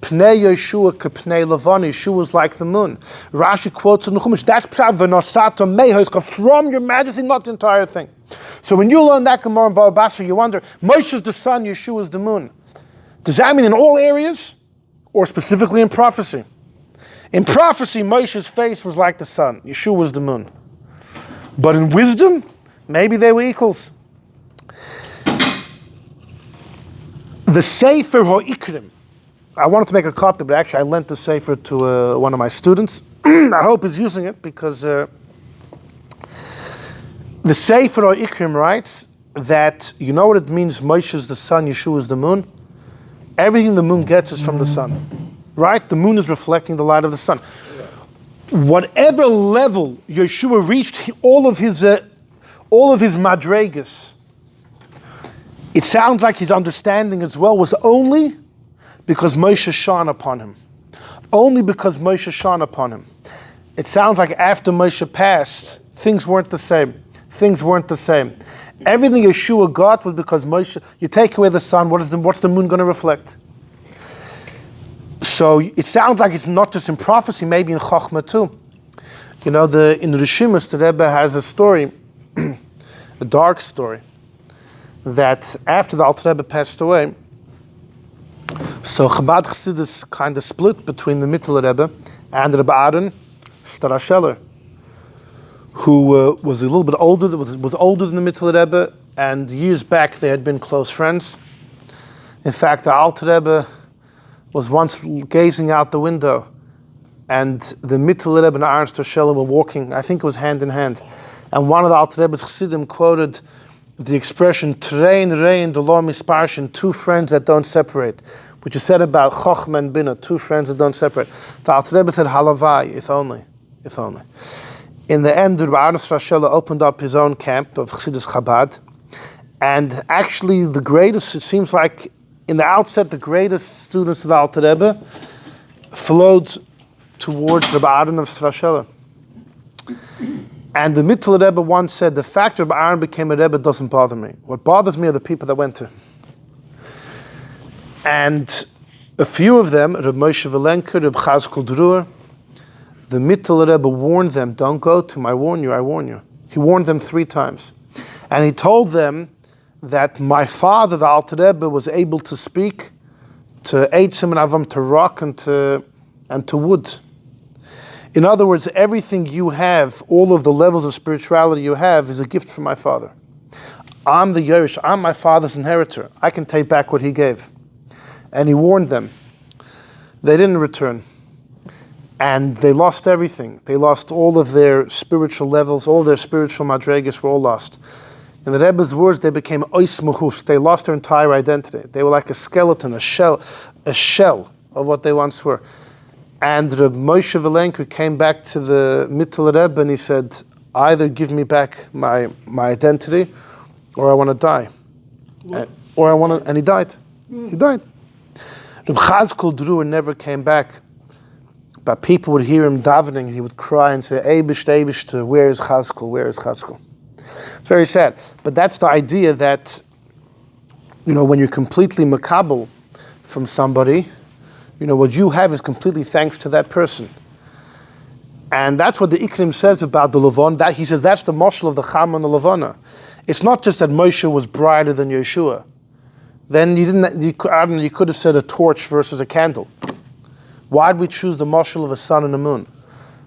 Pnei Yeshua k'pnei Levana. Yeshua was like the moon. Rashi quotes in the Chumash, that's pshat v'nosata mehoidcha, from your majesty, not the entire thing. So when you learn that Gemara in Baba Basra, you wonder, Moshe is the sun, Yeshua is the moon. Does that mean in all areas, or specifically in prophecy? In prophecy, Moshe's face was like the sun, Yeshua was the moon. But in wisdom, maybe they were equals. The Sefer Ha'ikrim. I wanted to make a copy, but actually I lent the Sefer to one of my students. I hope he's using it, because the Sefer Ha'ikrim writes that, you know what it means, Moshe is the sun, Yeshua is the moon? Everything the moon gets is from the sun. Right? The moon is reflecting the light of the sun. Whatever level Yeshua reached, all of his madregas, it sounds like his understanding as well was only because Moshe shone upon him. Only because Moshe shone upon him. it sounds like after Moshe passed, things weren't the same. Things weren't the same. Everything Yeshua got was because Moshe, you take away the sun, what's the moon going to reflect? So it sounds like it's not just in prophecy, maybe in Chochmah too. You know, in the Rishimus, the Rebbe has a story, a dark story, that after the Alter Rebbe passed away, so Chabad Chassidus kind of split between the Mittel Rebbe and Rebbe Aaron Starasheller, who was a little bit older, was older than the Mittel Rebbe, and years back they had been close friends. In fact, the Alter Rebbe was once gazing out the window, and the Mittel Rebbe and Aaron Starasheller were walking, I think it was hand in hand, and one of the Alter Rebbe's Chassidim quoted the expression "Trein rein d'lo misparshin," two friends that don't separate, which is said about Chochmah and Bina, two friends that don't separate. The Alter Rebbe said, "Halavai, if only, if only." In the end, Rabbi Aaron Strasheller opened up his own camp of Chassidus Chabad, and actually the greatest, it seems like in the outset, the greatest students of the Alter Rebbe flowed towards Rabbi Aaron of Strasheller. And the Mittel Rebbe once said, the fact Rabbi Aaron became a Rebbe doesn't bother me. What bothers me are the people that went to. And a few of them, Reb Moshe Velenker, Reb Yekhezkel Druer, the Mittel Rebbe warned them, don't go to him, I warn you, I warn you. He warned them 3 times. And he told them that my father, the Alter Rebbe, was able to speak to Eitzim and Avam, to rock and to wood. In other words, everything you have, all of the levels of spirituality you have, is a gift from my father. I'm the Yerush, I'm my father's inheritor. I can take back what he gave. And he warned them. They didn't return. And they lost everything. They lost all of their spiritual levels, all their spiritual madregas were all lost. In the Rebbe's words, they became ois mahus. They lost their entire identity. They were like a skeleton, a shell of what they once were. And Reb Moshe Velenker came back to the Mittel Rebbe and he said, either give me back my identity, or I want to die. And he died. He died. Reb Yekhezkel Druer never came back. But people would hear him davening and he would cry and say, Eibishter, where is Yekhezkel? Where is Yekhezkel? It's very sad. But that's the idea that, you know, when you're completely makabel from somebody, you know, what you have is completely thanks to that person. And that's what the Ikrim says about the Levon. That he says that's the moshel of the Cham and the Levana. It's not just that Moshe was brighter than Yeshua. Then you could have said a torch versus a candle. Why did we choose the moshel of a sun and a moon?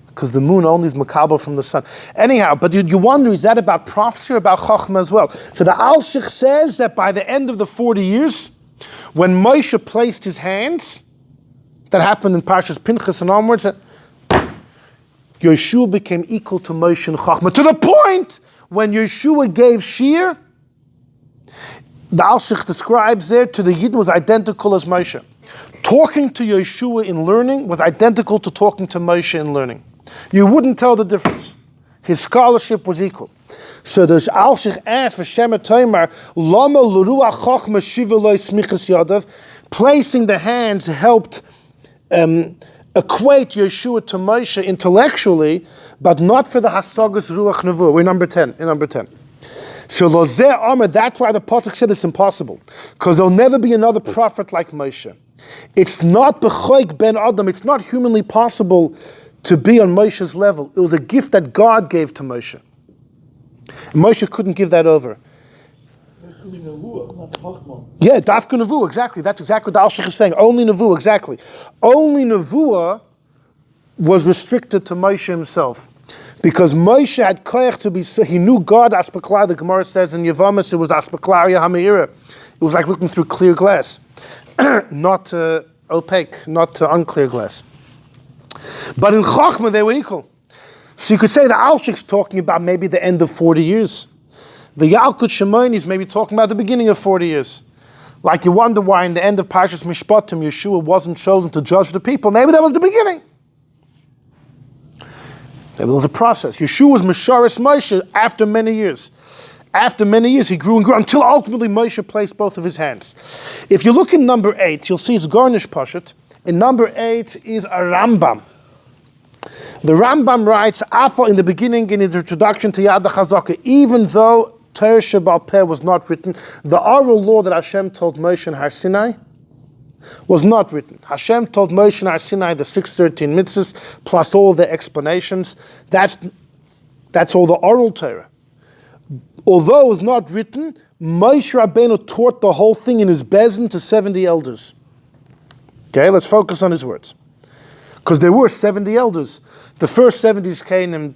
Because the moon only is makabel from the sun. Anyhow, but you wonder, is that about prophecy or about Chochmah as well? So the Alshich says that by the end of the 40 years, when Moshe placed his hands, that happened in Parshas Pinchas and onwards, Yeshua became equal to Moshe and Chochmah, to the point when Yeshua gave Shir, the Alshich describes there, to the Yidden was identical as Moshe. Talking to Yeshua in learning was identical to talking to Moshe in learning. You wouldn't tell the difference. His scholarship was equal. So the Alshich asked for Shemet Toimar, Lama l'ruach chochma shiva lo smichas yadav. Placing the hands helped equate Yeshua to Moshe intellectually, but not for the hasagas ruach nevuah. We're number 10. So Lozeh Amar, that's why the Pasuk said it's impossible. Because there'll never be another prophet like Moshe. It's not b'choik ben Adam, it's not humanly possible to be on Moshe's level. It was a gift that God gave to Moshe. And Moshe couldn't give that over. Yeah, Dafka Nevuah, exactly. That's exactly what the Alshich is saying. Only Nevuah, exactly. Only Nevuah was restricted to Moshe himself. Because Moshe had koyach to be, he knew God, Aspaklar, the Gemara says in Yavamis, it was Aspaklaria Hameira. It was like looking through clear glass. Not opaque, not unclear glass. But in Chochmah, they were equal. So you could say the Alshich's talking about maybe the end of 40 years. The Yalkut Shimoni is maybe talking about the beginning of 40 years. Like you wonder why in the end of Parshas Mishpatim, Yeshua wasn't chosen to judge the people. Maybe that was the beginning. Maybe there was a process. Yeshua was Mesharis Moshe after many years. After many years, he grew and grew until ultimately Moshe placed both of his hands. If you look in number 8, you'll see it's Garnish Pashat. In number 8 is a Rambam. The Rambam writes, Afa in the beginning, in his introduction to Yad HaChazaka, even though Torah Shebal Peh was not written, the oral law that Hashem told Moshe and Har Sinai was not written. Hashem told Moshe and Har Sinai the 613 mitzvahs plus all the explanations. That's all the oral Torah. Although it was not written, Moshe Rabbeinu taught the whole thing in his bezin to 70 elders. Okay, let's focus on his words. Because there were 70 elders. The first 70 came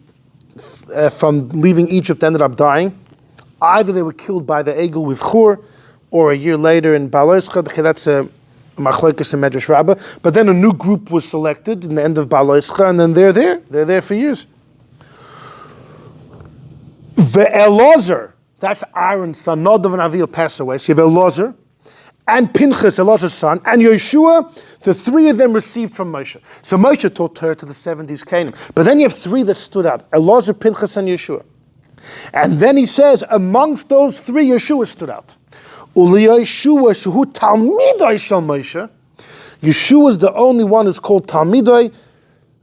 from leaving Egypt ended up dying. Either they were killed by the Egel with Chur, or a year later in Baloischa. That's a Machlokes and Medrash Rabbah. But then a new group was selected in the end of Baloischa, and then they're there. They're there for years. The Elazar, that's Aaron's son, Nadav and Avihu passed away. So you have Elazar, and Pinchas, Elazar's son, and Yehoshua, the three of them received from Moshe. So Moshe taught Torah to the 70s Canaan. But then you have three that stood out, Elazar, Pinchas, and Yehoshua. And then he says, amongst those three, Yehoshua stood out. Yehoshua, shehu Talmidai shel Moshe. Yehoshua is the only one who's called Talmidai.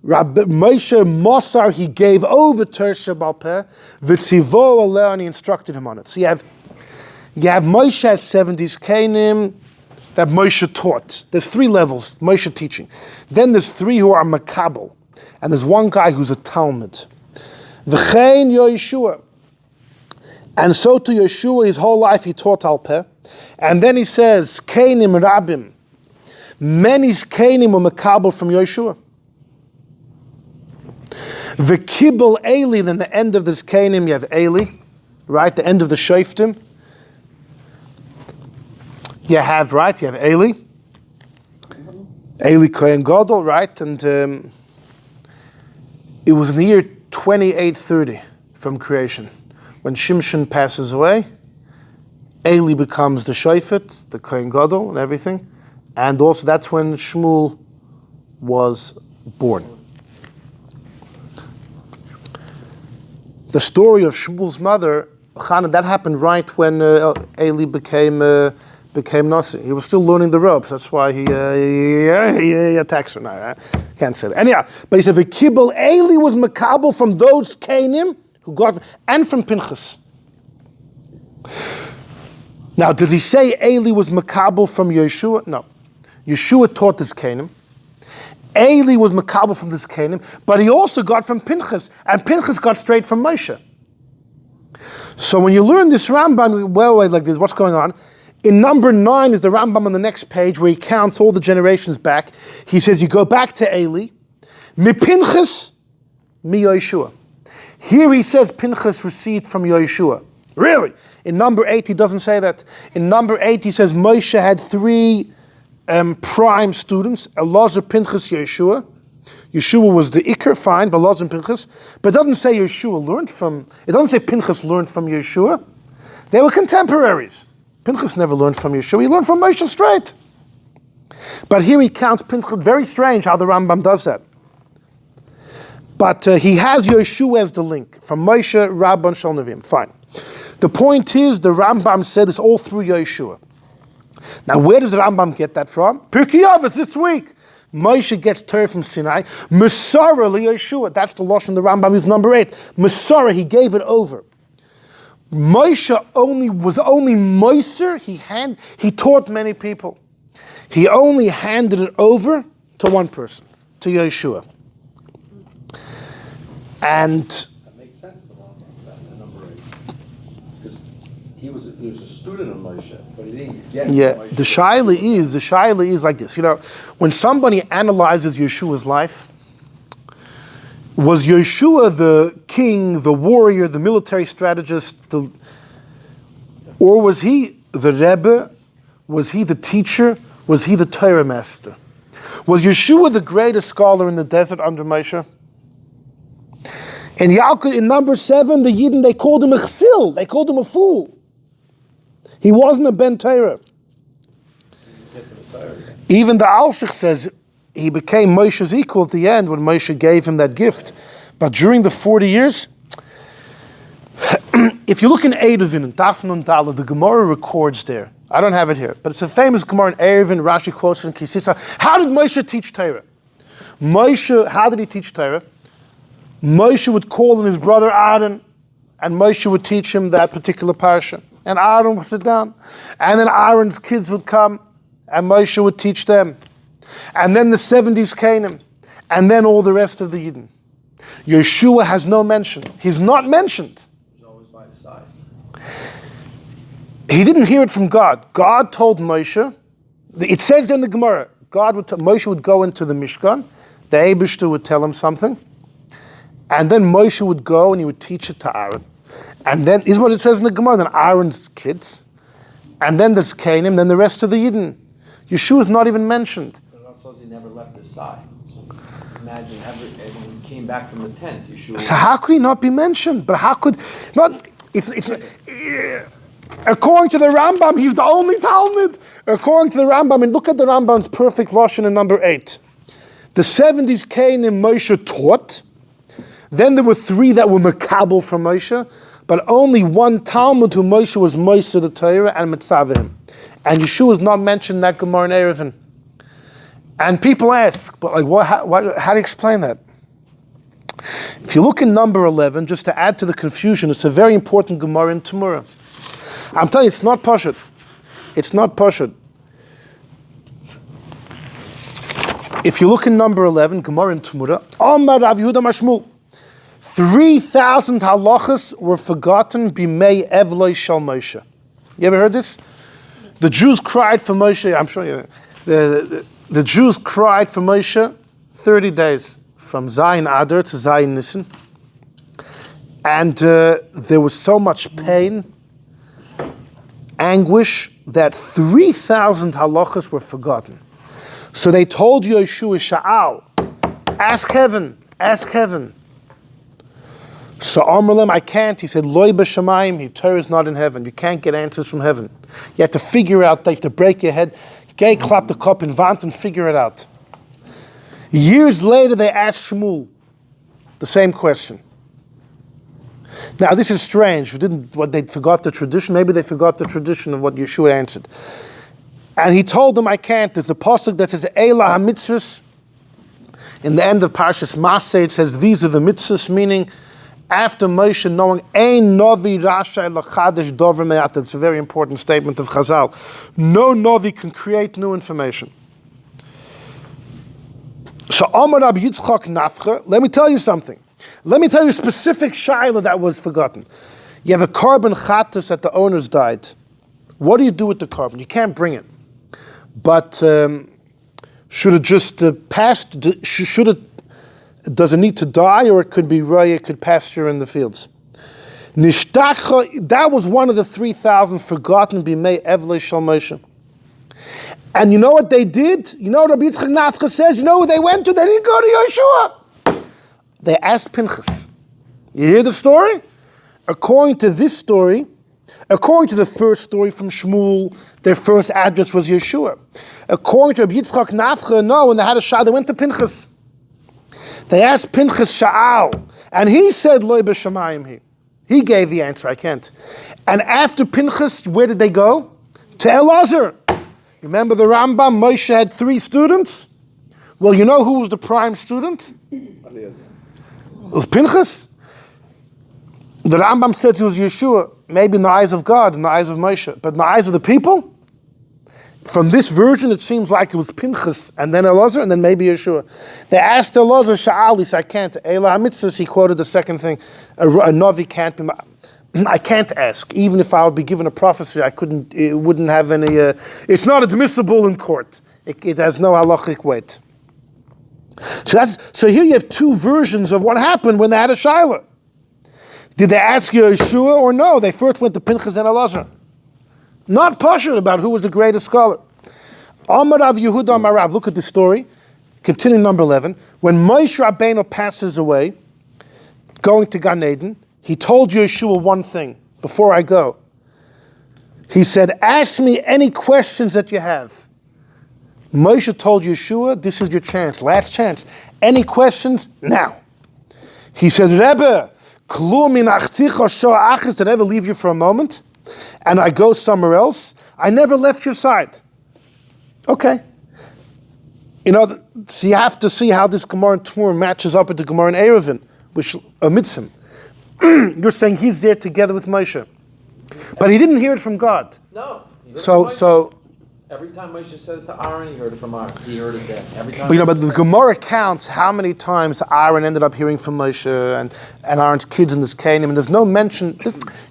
Rabbi Moshe Mosar, he gave over Torah Shebal Peh, v'tzivo aleh, and he instructed him on it. So you have Moshe has 70s Canaan that Moshe taught. There's three levels, Moshe teaching. Then there's three who are Makabel, and there's one guy who's a Talmud. V'chein Yehoshua. And so to Yehoshua, his whole life he taught Al Peh. And then he says, Kainim Rabim. Many Kainim were Makabel from Yehoshua. The Kibbel Eli, then the end of this Kainim, you have Eli, right? The end of the Shoftim. You have Eli. Eli Kohen Gadol, right? And it was in the year 2830 from creation. When Shimshon passes away, Eli becomes the Shofet, the Kohen Gadol, and everything. And also that's when Shmuel was born. The story of Shmuel's mother, Chana, that happened right when Eli became Nasi. He was still learning the ropes. That's why he attacks her now. Right? Can't say that. Anyhow, but he said, "V'kibel Eli was makabel from those Canaan who got, and from Pinchas." Now, does he say Eli was makabel from Yehoshua? No. Yehoshua taught this Canaan. Eli was makabel from this Canaan, but he also got from Pinchas, and Pinchas got straight from Moshe. So when you learn this Rambam, well, like this, what's going on? In number 9 is the Rambam on the next page where he counts all the generations back. He says you go back to Eli, mi Pinchas, mi Yehoshua. Here he says Pinchas received from Yehoshua. Really? In number 8 he doesn't say that. In number 8 he says Moshe had 3 prime students, Elazar, Pinchas, Yehoshua. Yehoshua was the Iker, fine, but Elazar and Pinchas. But it doesn't say it doesn't say Pinchas learned from Yehoshua. They were contemporaries. Pinchas never learned from Yehoshua, he learned from Moshe straight. But here he counts Pinchas, very strange how the Rambam does that. But he has Yehoshua as the link, from Moshe, Rabban, Shal Nevi'im, fine. The point is, the Rambam said it's all through Yehoshua. Now, where does the Rambam get that from? Pirkei Avos this week. Moshe gets Torah from Sinai. Masara Yehoshua. That's the Lashon the Rambam is number 8. Masara, he gave it over. Moshe was only Moser. He taught many people. He only handed it over to one person, to Yehoshua. And that makes sense, the Rambam, that number 8. Because he was a student of Moshe, but he didn't get Moshe. The shaila is like this. You know, when somebody analyzes Yeshua's life, was Yehoshua the king, the warrior, the military strategist, or was he the Rebbe? Was he the teacher? Was he the Torah master? Was Yehoshua the greatest scholar in the desert under Moshe? In number 7, the yidden, they called him a chsil, they called him a fool. He wasn't a ben Torah. Even the Alshich says he became Moshe's equal at the end when Moshe gave him that gift. But during the 40 years, if you look in Eruvin, Daf Nun Daled, the Gemara records there. I don't have it here, but it's a famous Gemara in Eruvin. Rashi quotes from Kisisa. How did Moshe teach Torah? How did he teach Torah? Moshe would call in his brother Aaron, and Moshe would teach him that particular parsha. And Aaron would sit down. And then Aaron's kids would come, and Moshe would teach them. And then the 70s came, and then all the rest of the yidden. Yeshua has no mention. He's not mentioned. He's always by his side. He didn't hear it from God. God told Moshe, it says in the Gemara, Moshe would go into the Mishkan, the Eibishter would tell him something, and then Moshe would go and he would teach it to Aaron. And then, is what it says in the Gemara, then Aaron's kids, and then there's Canaan, then the rest of the Yidden. Yeshua is not even mentioned. But it also says he never left his side. So imagine when he came back from the tent, Yeshua. So how could he not be mentioned? But how could, not, it's according to the Rambam, he's the only Talmud. According to the Rambam, and look at the Rambam's perfect Lashon in number 8. The 70s came and Moshe taught. Then there were 3 that were makabel from Moshe, but only 1 Talmud who Moshe was Moshe the Torah and Mitzavim. And Yeshua is not mentioned in that Gemara in Eruvin. And people ask, but like, how do you explain that? If you look in number 11, just to add to the confusion, it's a very important Gemara in Tamura. I'm telling you, it's not Pashut. It's not Pashut. If you look in number 11, Gemara in Tamura, Omar Rav Yehuda Mashmul, 3,000 halachas were forgotten b'mei evloi shel Moshe. You ever heard this? The Jews cried for Moshe. I'm sure you. The Jews cried for Moshe 30 days from Zayin Adar to Zayin Nisan, and there was so much pain, anguish that 3,000 halachas were forgotten. So they told Yehoshuas, Sha'al, ask heaven, ask heaven. So Amrulem, I can't. He said, Loi b'shamayim, your Torah is not in heaven. You can't get answers from heaven. You have to figure out, you have to break your head. Gay clap the cup in Vant and figure it out. Years later, they asked Shmuel the same question. Now, this is strange. They forgot the tradition. Maybe they forgot the tradition of what Yeshua answered. And he told them, I can't. There's a pasuk that says, Eila ha-mitzvahs. In the end of Parshas Maseh, it says, these are the mitzvahs, meaning, after Moshe knowing, Ein Novi Rashai L'Chadesh Dover Me'at. It's a very important statement of Chazal. No Novi can create new information. So, Amar Rabbi Yitzchak Nafcha, let me tell you something. Let me tell you a specific shaila that was forgotten. You have a carbon chatas that the owners died. What do you do with the carbon? You can't bring it. But should it just pass? Does it need to die, or it could be raya, it could pasture in the fields? Nishtacha, that was one of the 3,000 forgotten b'mei evlei shel Moshe. And you know what they did? You know what Rabbi Yitzchak Nafcha says? You know who they went to? They didn't go to Yeshua. They asked Pinchas. You hear the story? According to this story, according to the first story from Shmuel, their first address was Yeshua. According to Rabbi Yitzchak Nafcha, no, when they had a shah, they went to Pinchas. They asked Pinchas Sha'al, and he said, Loi b'shamayim he. He gave the answer, I can't. And after Pinchas, where did they go? To Elazar. Remember the Rambam, Moshe had 3 students? Well, you know who was the prime student? It was Pinchas. The Rambam said it was Yeshua, maybe in the eyes of God, in the eyes of Moshe, but in the eyes of the people, from this version, it seems like it was Pinchas, and then Elazar, and then maybe Yeshua. They asked Elazar, Sha'al, he said, I can't. Eila mitzvahs, he quoted the second thing, a Novi can't be, I can't ask. Even if I would be given a prophecy, it wouldn't have any, it's not admissible in court. It has no halachic weight. So here you have 2 versions of what happened when they had a Shiloh. Did they ask Yeshua or no? They first went to Pinchas and Elazar. Not passionate about who was the greatest scholar. Amar Rav Yehuda Amar Rav. Look at the story. Continuing number 11. When Moshe Rabbeinu passes away, going to Gan Eden, he told Yeshua one thing. Before I go, he said, ask me any questions that you have. Moshe told Yeshua, this is your chance, last chance. Any questions? Now. He says, Rebbe, klum min achticha shoah achis, did I ever leave you for a moment? And I go somewhere else? I never left your side. Okay. You know, so you have to see how this Gemara in Tamur matches up with the Gemara in Eruvin. which omits him. You're saying he's there together with Moshe. But he didn't hear it from God. No. He heard it So, from Moshe. so, Every time Moshe said it to Aaron, he heard it from Aaron. He heard it then. Every time. but the Gemara counts how many times Aaron ended up hearing from Moshe and Aaron's kids in this Canaan, and there's no mention.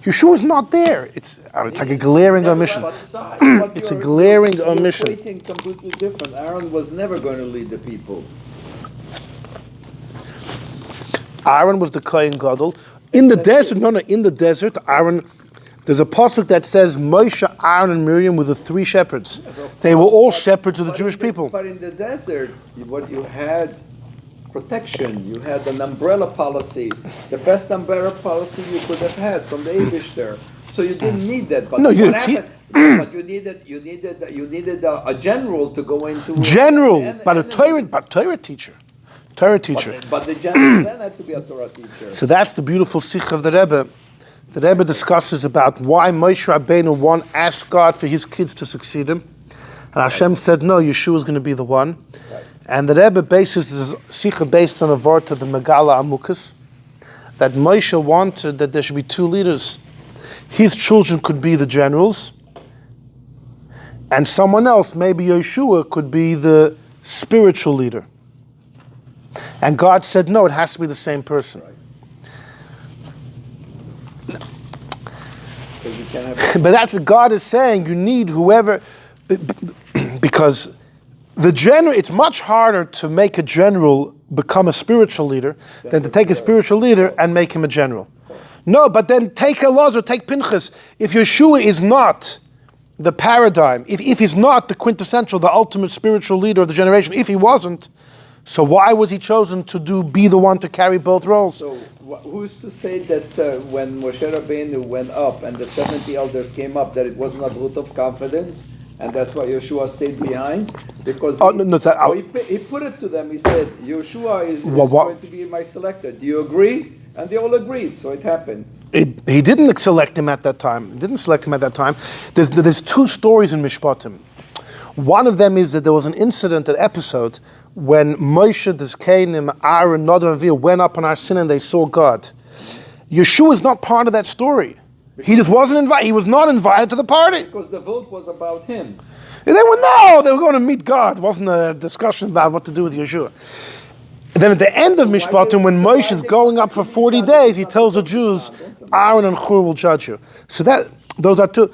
Yeshua's not there. It's like a glaring omission. It's a glaring omission. You're equating completely different. Aaron was never going to lead the people. Aaron was the Kohen Gadol. In the desert, in the desert, Aaron, there's a pasuk that says Moshe, Aaron, and Miriam were the three shepherds. They were all shepherds of the Jewish people. But in the desert, what you had protection, you had an umbrella policy, the best umbrella policy you could have had from the Eibishter. So you didn't need that. But No, you what didn't. happened? But you needed a general to go into But a Torah teacher. But the general then had to be a Torah teacher. So that's the beautiful sikh of the Rebbe. The Rebbe discusses about why Moshe Rabbeinu one asked God for his kids to succeed him, and Hashem said no, Yeshua is going to be the one. Right. And the Rebbe bases this sikh based on a vart of the Megala Amukas, that Moshe wanted that there should be two leaders. His children could be the generals, and someone else, maybe Yeshua, could be the spiritual leader. And God said no, it has to be the same person. Right. Because you can't have But that's what God is saying. You need whoever, because the general. It's much harder to make a general become a spiritual leader than to take a spiritual leader and make him a general. No, but then take Elazar, take Pinchas. If Yeshua is not the paradigm, if he's not the quintessential, the ultimate spiritual leader of the generation, if he wasn't, so why was he chosen to be the one to carry both roles? So who's to say that when Moshe Rabbeinu went up and the 70 elders came up, that it wasn't a vote of confidence, and that's why Yeshua stayed behind? Because he put it to them. He said, Yeshua is going to be my selector. Do you agree? And they all agreed, so it happened. He didn't select him at that time. There's two stories in Mishpatim. One of them is that there was an incident, an episode, when Moshe, the Zkanim, Aaron, Nadav, and Avihu went up on Har Sinai and they saw God. Yeshua is not part of that story. He just wasn't invited. He was not invited to the party. Because the vote was about him. They were going to meet God. It wasn't a discussion about what to do with Yeshua. And then at the end of Mishpatim, when Moshe is going up for 40 days, he tells the Jews, Aaron and Hur will judge you. So those are two.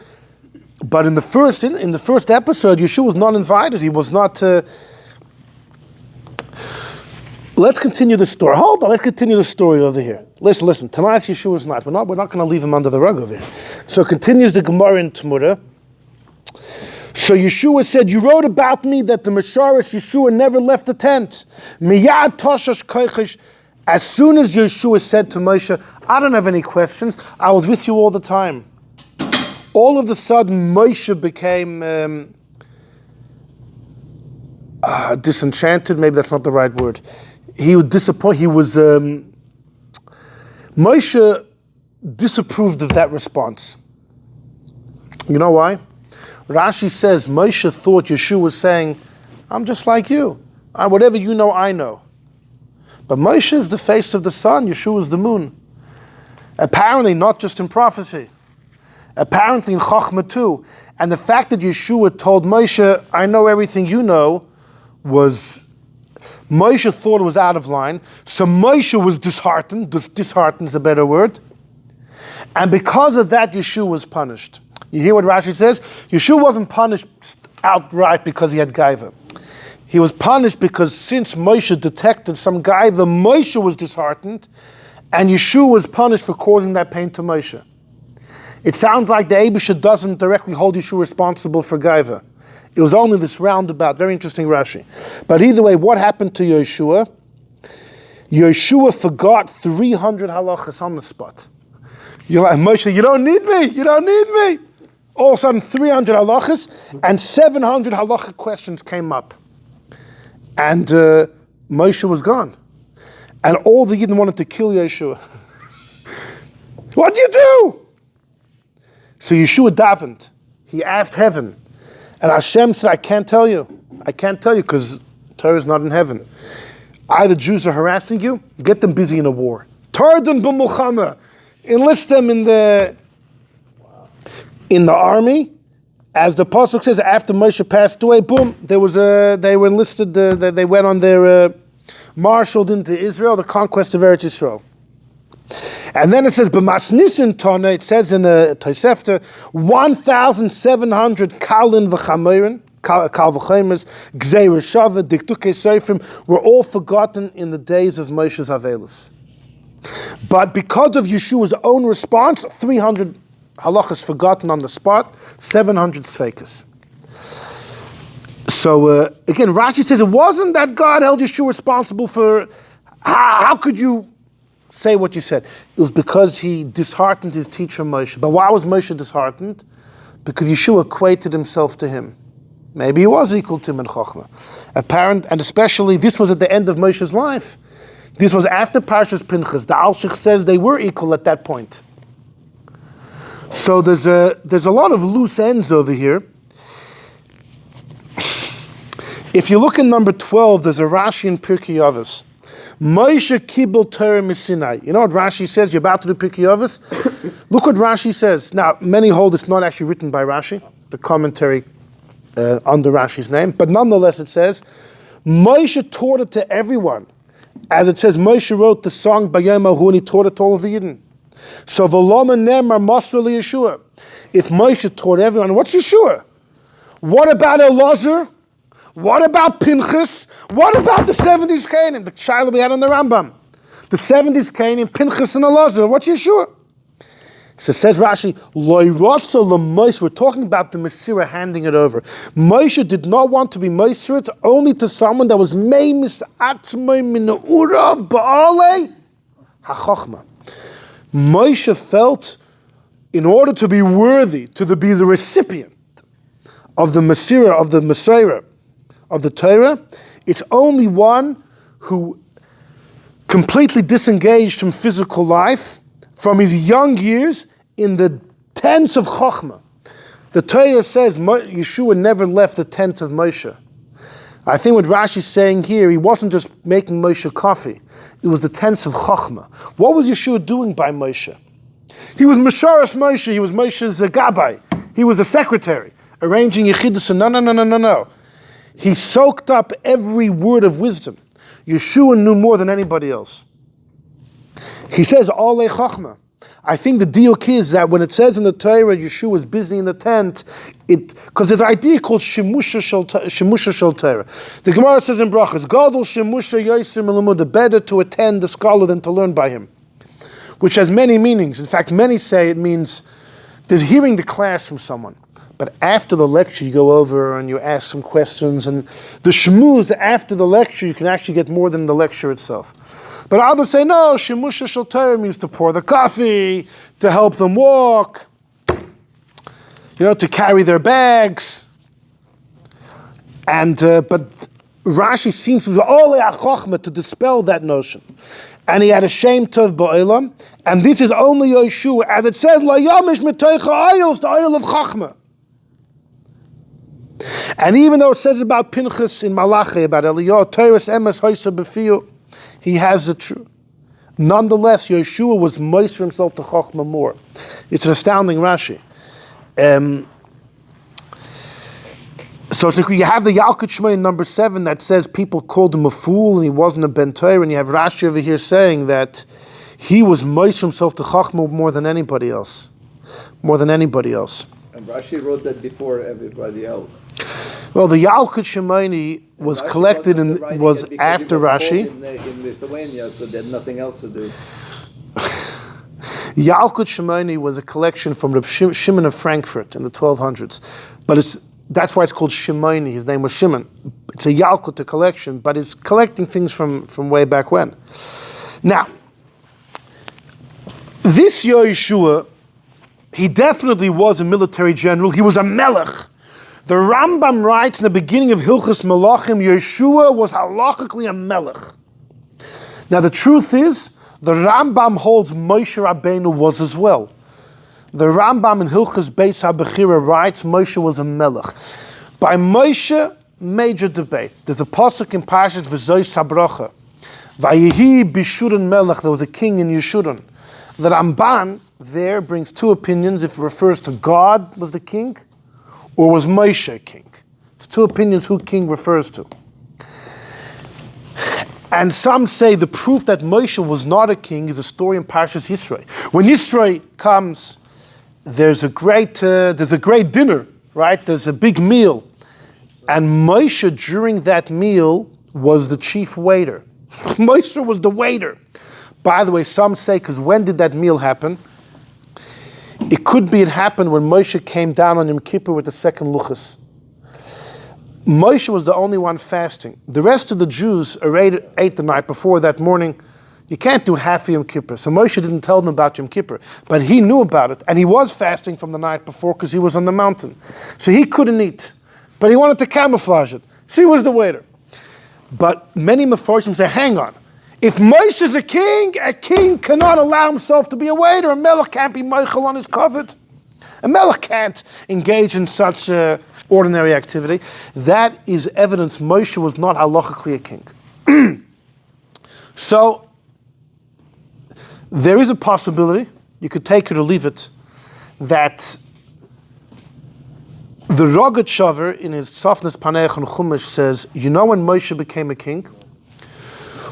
But in the first episode, Yeshua was not invited. He was not. Let's continue the story. Hold on. Let's continue the story over here. Listen. Tonight Yeshua is not. We're not going to leave him under the rug over here. So continues the Gemara in Tamura. So Yeshua said, you wrote about me that the Masharis Yeshua never left the tent. Miyad Toshash Koichish. As soon as Yeshua said to Moshe, I don't have any questions. I was with you all the time. All of a sudden, Moshe became disenchanted. Maybe that's not the right word. He was disappointed. Moshe disapproved of that response. You know why? Rashi says Moshe thought Yeshua was saying, I'm just like you. Whatever you know, I know. But Moshe is the face of the sun. Yeshua is the moon. Apparently, not just in prophecy. Apparently in Chochmah too. And the fact that Yeshua told Moshe, I know everything you know, was Moshe thought it was out of line. So Moshe was disheartened. Disheartened is a better word. And because of that, Yeshua was punished. You hear what Rashi says? Yeshua wasn't punished outright because he had gaiva. He was punished because since Moshe detected some gaiva, Moshe was disheartened, and Yeshua was punished for causing that pain to Moshe. It sounds like the Eibusha doesn't directly hold Yeshua responsible for gaiva. It was only this roundabout. Very interesting Rashi. But either way, what happened to Yeshua? Yeshua forgot 300 halachas on the spot. You're like, Moshe, you don't need me. You don't need me. All of a sudden, 300 halachas and 700 halacha questions came up. And Moshe was gone. And all the yidden wanted to kill Yeshua. What do you do? So Yeshua davened. He asked heaven. And Hashem said, I can't tell you. I can't tell you because Torah is not in heaven. Either Jews are harassing you, get them busy in a war. Tardan b'mulchama. Enlist them in the army. As the pasuk says, after Moshe passed away, boom, they were enlisted. They went on their marshaled into Israel, the conquest of Eretz Yisrael. And then it says, b'masnisin tana. It says in a Tosefta, 1,700 kalin v'chamerin, kal v'chemers, gzei Rachav, diktukei seifrim, were all forgotten in the days of Moshe's Avelis. But because of Yeshua's own response, 300 halachas forgotten on the spot, 700 sfeikas. So again, Rashi says it wasn't that God held Yeshua responsible for. How could you say what you said? It was because he disheartened his teacher Moshe. But why was Moshe disheartened? Because Yeshua equated himself to him. Maybe he was equal to him in Chochmah. Apparent, and especially this was at the end of Moshe's life. This was after Parshas Pinchas. The Alshich says they were equal at that point. So there's a lot of loose ends over here. If you look in number 12, there's a Rashi in Pirkei Avos. Moshe kibel Torah misinai. You know what Rashi says? You're about to do Pirkei Avos. Look what Rashi says. Now, many hold it's not actually written by Rashi, the commentary under Rashi's name, but nonetheless it says, Moshe taught it to everyone. As it says, Moshe wrote the song Bayom Ahu and he taught it to all of the yidden. So V'loma Nemar Masra Yeshua. If Moshe taught everyone, what's Yeshua? What about Elazar? What about Pinchas? What about the 70s Canaan? The child we had on the Rambam. The 70s Canaan, Pinchas and Elazar. What's Yeshua? So says Rashi, Loi Rotza L'Moshe. We're talking about the Mesirah handing it over. Moshe did not want to be Mesirah only to someone that was Meimis Atzmai Min Urav Ba'alei HaChochma. Moshe felt, in order to be worthy, to be the recipient of the Mesirah, of the Messiah, of the Torah, it's only one who completely disengaged from physical life from his young years in the tents of Chochmah. The Torah says Yeshua never left the tent of Moshe. I think what Rashi's saying here, he wasn't just making Moshe coffee. It was the tents of Chochmah. What was Yeshua doing by Moshe? He was Mesharas Moshe. He was Moshe's Gabbai. He was the secretary, arranging Yechidus. No. He soaked up every word of wisdom. Yeshua knew more than anybody else. He says, Olei Chochmah. I think the diuk is that when it says in the Torah, Yeshua was busy in the tent, because there's an idea called Shemusha Shel Torah. The Gemara says in Brachas, Gadol Shemusha Yoser Melamuda, better to attend the scholar than to learn by him, which has many meanings. In fact, many say it means there's hearing the class from someone, but after the lecture you go over and you ask some questions, and the shmuz after the lecture you can actually get more than the lecture itself. But others say, no, Shemusha Shel Torah means to pour the coffee, to help them walk, to carry their bags. And but Rashi seems to dispel that notion. And he had a shame tov ba'olam, and this is only Yeshua, as it says, La yamish metoicha ayils, the oil of Chachma. And even though it says about Pinchas in Malachi, about Eliyahu, Torah's emes hoisa b'fiyu, he has the truth. Nonetheless, Yeshua was moist for himself to Chochmah more. It's an astounding Rashi. So you have the Yalkut Shmei in number 7 that says people called him a fool and he wasn't a Ben Torah, and you have Rashi over here saying that he was moist for himself to Chochmah more than anybody else. More than anybody else. And Rashi wrote that before everybody else. Well, the Yalkut Shemaini was collected and was after Rashi. In Lithuania, so they had nothing else to do. Yalkut Shemaini was a collection from Reb Shimon of Frankfurt in the 1200s, but that's why it's called Shemaini. His name was Shimon. It's a Yalkut, a collection, but it's collecting things from way back when. Now, this Yeshua, he definitely was a military general. He was a melech. The Rambam writes in the beginning of Hilchos Melachim, Yeshua was halachically a melech. Now the truth is, the Rambam holds Moshe Rabbeinu was as well. The Rambam in Hilchos Beis HaBechira writes Moshe was a melech. By Moshe, major debate. There's a pasuk in Parashat V'zois HaBracha Vayehi Bishurun Melech, there was a king in Yeshurun. The Ramban there brings two opinions if it refers to God was the king or was Moshe king. It's two opinions who king refers to. And some say the proof that Moshe was not a king is a story in Parshas Yisro. When Yisro comes, there's a great dinner, right? There's a big meal. And Moshe, during that meal, was the chief waiter. Moshe was the waiter. By the way, some say, because when did that meal happen? It could be it happened when Moshe came down on Yom Kippur with the second luchas. Moshe was the only one fasting. The rest of the Jews ate the night before that morning. You can't do half of Yom Kippur. So Moshe didn't tell them about Yom Kippur. But he knew about it. And he was fasting from the night before because he was on the mountain. So he couldn't eat. But he wanted to camouflage it. So he was the waiter. But many Mefarshim say, hang on. If Moshe is a king cannot allow himself to be a waiter. A melech can't be meichel on his covet. A melech can't engage in such ordinary activity. That is evidence Moshe was not halachically a king. So, there is a possibility, you could take it or leave it, that the Rachav in his Tzafnas Paneach and Chumash says, you know when Moshe became a king?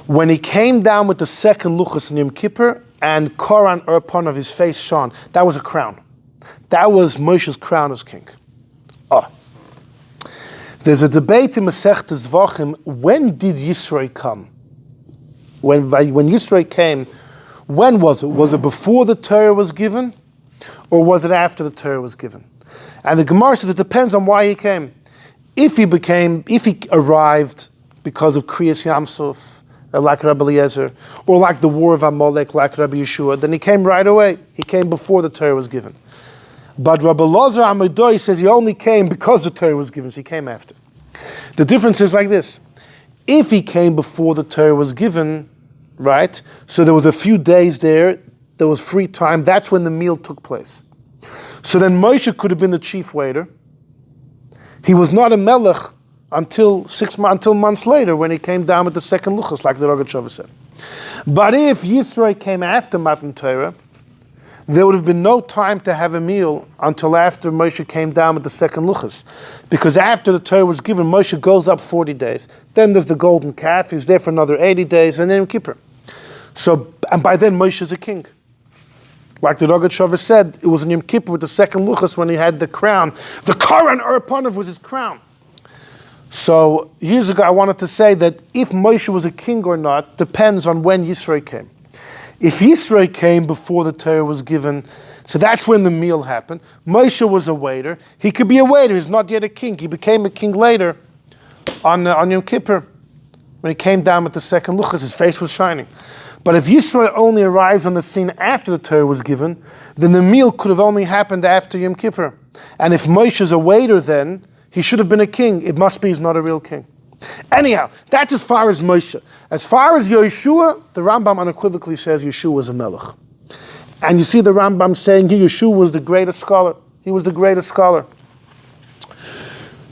When he came down with the second luchas in Yom Kippur and Koran Urpon of his face shone, that was a crown. That was Moshe's crown as king. There's a debate in Masechtas Zvachim, when did Yisro come? When Yisro came, when was it? Was it before the Torah was given? Or was it after the Torah was given? And the Gemara says it depends on why he came. If he arrived because of Kriyas Yamsuf, like Rabbi Eliezer, or like the war of Amalek, like Rabbi Yeshua, then he came right away. He came before the Torah was given. But Rabbi Lazar Amadoi says he only came because the Torah was given, so he came after. The difference is like this. If he came before the Torah was given, right, so there was a few days there was free time, that's when the meal took place. So then Moshe could have been the chief waiter. He was not a melech until months later when he came down with the second luchas, like the Rachav said. But if Yisro came after Matan Torah, there would have been no time to have a meal until after Moshe came down with the second luchas. Because after the Torah was given, Moshe goes up 40 days. Then there's the golden calf, he's there for another 80 days, and then Yom Kippur. So, and by then Moshe is a king. Like the Rachav said, it was in Yom Kippur with the second luchas when he had the crown. The Koran Urpanav was his crown. So, years ago I wanted to say that if Moshe was a king or not depends on when Yisro came. If Yisro came before the Torah was given, so that's when the meal happened. Moshe was a waiter. He could be a waiter. He's not yet a king. He became a king later on Yom Kippur. When he came down with the second luchas, his face was shining. But if Yisro only arrives on the scene after the Torah was given, then the meal could have only happened after Yom Kippur. And if Moshe is a waiter then, he should have been a king. It must be he's not a real king. Anyhow, that's as far as Moshe. As far as Yehoshua, the Rambam unequivocally says Yeshua was a melech. And you see the Rambam saying here, Yeshua was the greatest scholar. He was the greatest scholar.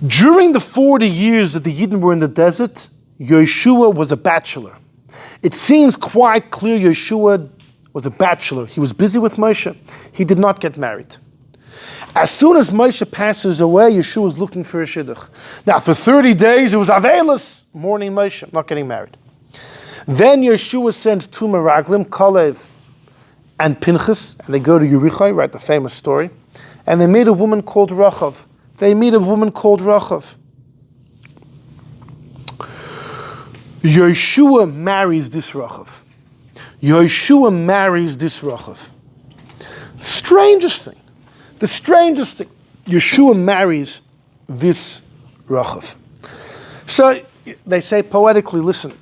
During the 40 years that the yidden were in the desert, Yehoshua was a bachelor. It seems quite clear Yehoshua was a bachelor. He was busy with Moshe. He did not get married. As soon as Moshe passes away, Yeshua was looking for a shidduch. Now, for 30 days, it was Avelis, mourning Moshe, not getting married. Then Yeshua sends two Meraglim, Kalev and Pinchas, and they go to Yericho, right, the famous story, and they meet a woman called Rachav. Yeshua marries this Rachav. The strangest thing, Yeshua marries this Rachav. So they say poetically, listen,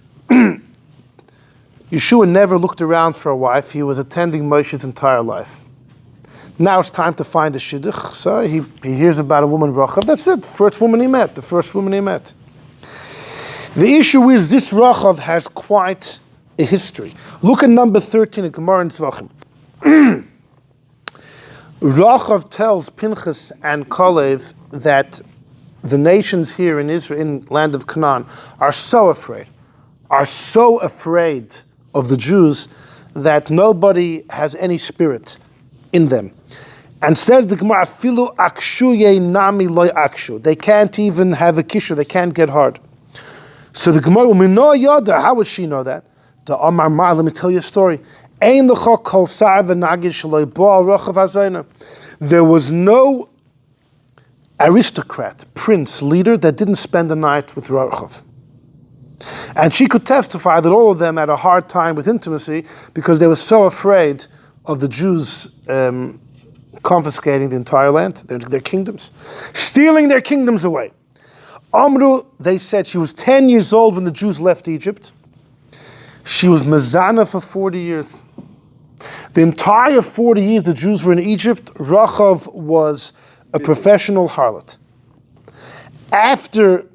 Yeshua never looked around for a wife. He was attending Moshe's entire life. Now it's time to find a shidduch. So he hears about a woman, Rachav. That's it, the first woman he met. The issue is this Rachav has quite a history. Look at number 13 of Gemara in Tzvachim. Rachav tells Pinchas and Kalev that the nations here in Israel, in land of Canaan, are so afraid. are so afraid of the Jews that nobody has any spirit in them. And says the Gemara, "Filu akshu ye nami loy akshu." They can't even have a kishur. They can't get hard. So the Gemara, "Umino yoda." How would she know that? The Amar Mar. Let me tell you a story. Ein l'chok kol sar v'nagid shaloi bo'al Rachav hazayna. There was no aristocrat, prince, leader that didn't spend the night with Rachav. And she could testify that all of them had a hard time with intimacy because they were so afraid of the Jews confiscating the entire land, their kingdoms, stealing their kingdoms away. Amru, they said, she was 10 years old when the Jews left Egypt. She was mezana for 40 years. The entire 40 years the Jews were in Egypt, Rachav was a professional harlot. After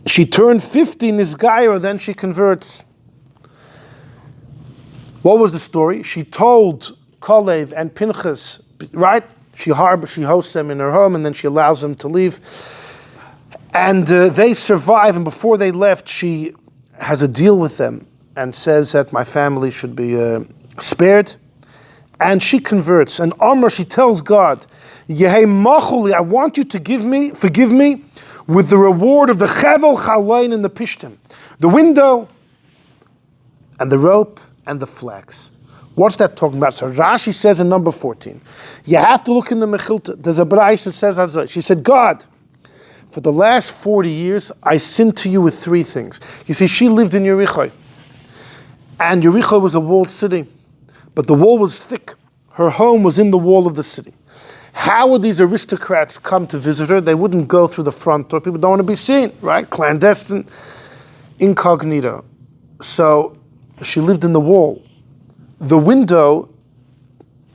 she turned 50 in Nisgaira, then she converts. What was the story? She told Kalev and Pinchas, right? She hosts them in her home, and then she allows them to leave. And they survive, and before they left, she has a deal with them and says that my family should be spared. And she converts. And Amr, she tells God, Yehei machuli, I want you to forgive me with the reward of the chevel chalain and the pishtim, the window and the rope and the flax. What's that talking about? So Rashi says in number 14, you have to look in the Mechilta. There's a Beis that says, she said, God, for the last 40 years, I sinned to you with 3 things. You see, she lived in Yericho, and Yericho was a walled city, but the wall was thick. Her home was in the wall of the city. How would these aristocrats come to visit her? They wouldn't go through the front door. People don't want to be seen, right? Clandestine, incognito. So she lived in the wall. The window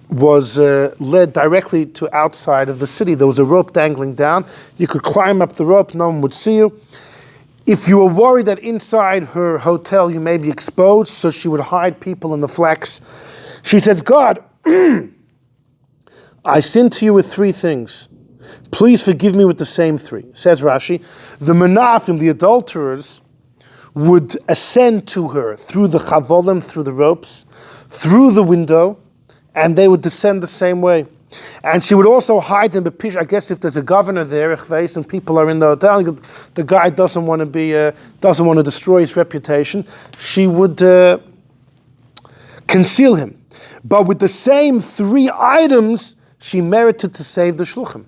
was led directly to outside of the city. There was a rope dangling down. You could climb up the rope, no one would see you. If you were worried that inside her hotel you may be exposed, so she would hide people in the flax. She says, God, I sinned to you with 3 things. Please forgive me with the same 3. Says Rashi, the menafim, the adulterers, would ascend to her through the chavolim, through the ropes, through the window, and they would descend the same way. And she would also hide in the pish. I guess if there's a governor there, and people are in the hotel, the guy doesn't want to destroy his reputation. She would conceal him. But with the same 3 items, she merited to save the shluchim.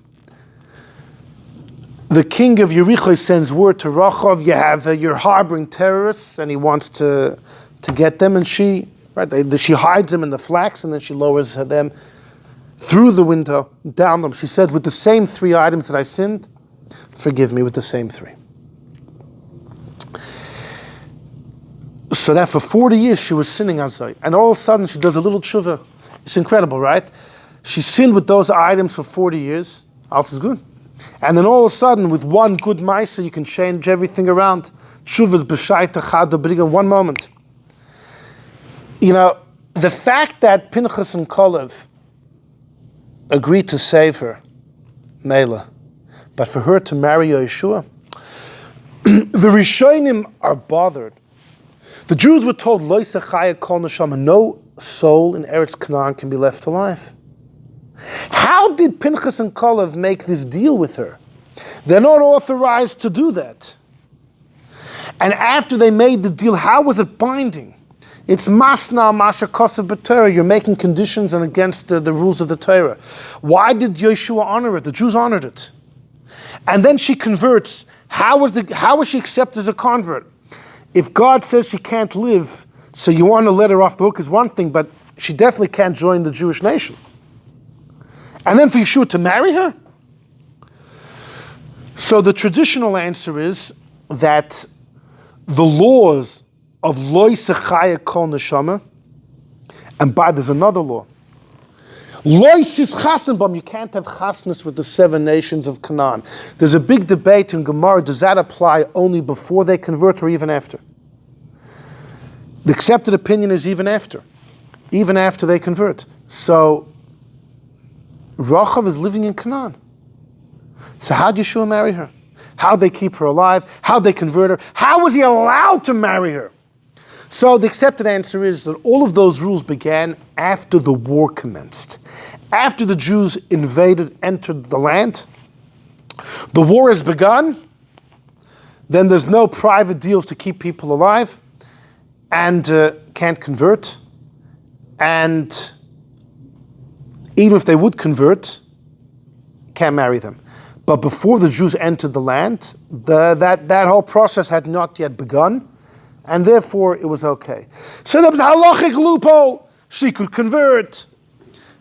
The king of Yericho sends word to Rachav, you're harboring terrorists, and he wants to get them, and she hides them in the flax, and then she lowers them through the window, down them. She says, with the same 3 items that I sinned, forgive me with the same 3. So that for 40 years she was sinning Azai. And all of a sudden she does a little tshuva. It's incredible, right? She sinned with those items for 40 years. Alles is good. And then all of a sudden, with one good maisa, you can change everything around. Tshuva's b'shayta chada b'riga in one moment. You know, the fact that Pinchas and Kalev agreed to save her, Mela, but for her to marry Yeshua, the Rishonim are bothered. The Jews were told, Lo yisachaya kol neshama, no soul in Eretz Canaan can be left alive. How did Pinchas and Kalev make this deal with her? They're not authorized to do that. And after they made the deal, how was it binding? It's masna masha kosev b'Torah. You're making conditions and against the rules of the Torah. Why did Yeshua honor it? The Jews honored it. And then she converts. How was she accepted as a convert? If God says she can't live, so you want to let her off the hook is one thing, but she definitely can't join the Jewish nation. And then for Yeshua to marry her? So the traditional answer is that the laws of Lo Yisachaya Kol Neshama, and there's another law. Lo Yisis Chasen Bam, you can't have chasnas with the 7 nations of Canaan. There's a big debate in Gemara, does that apply only before they convert or even after? The accepted opinion is even after they convert. So Rachav is living in Canaan. So how did Yeshua marry her? how they keep her alive, how they convert her, how was he allowed to marry her? So the accepted answer is that all of those rules began after the war commenced. After the Jews entered the land, the war has begun, then there's no private deals to keep people alive, and can't convert, and even if they would convert, can't marry them. But before the Jews entered the land, that whole process had not yet begun, and therefore it was okay. So there was a halachic loophole. She could convert,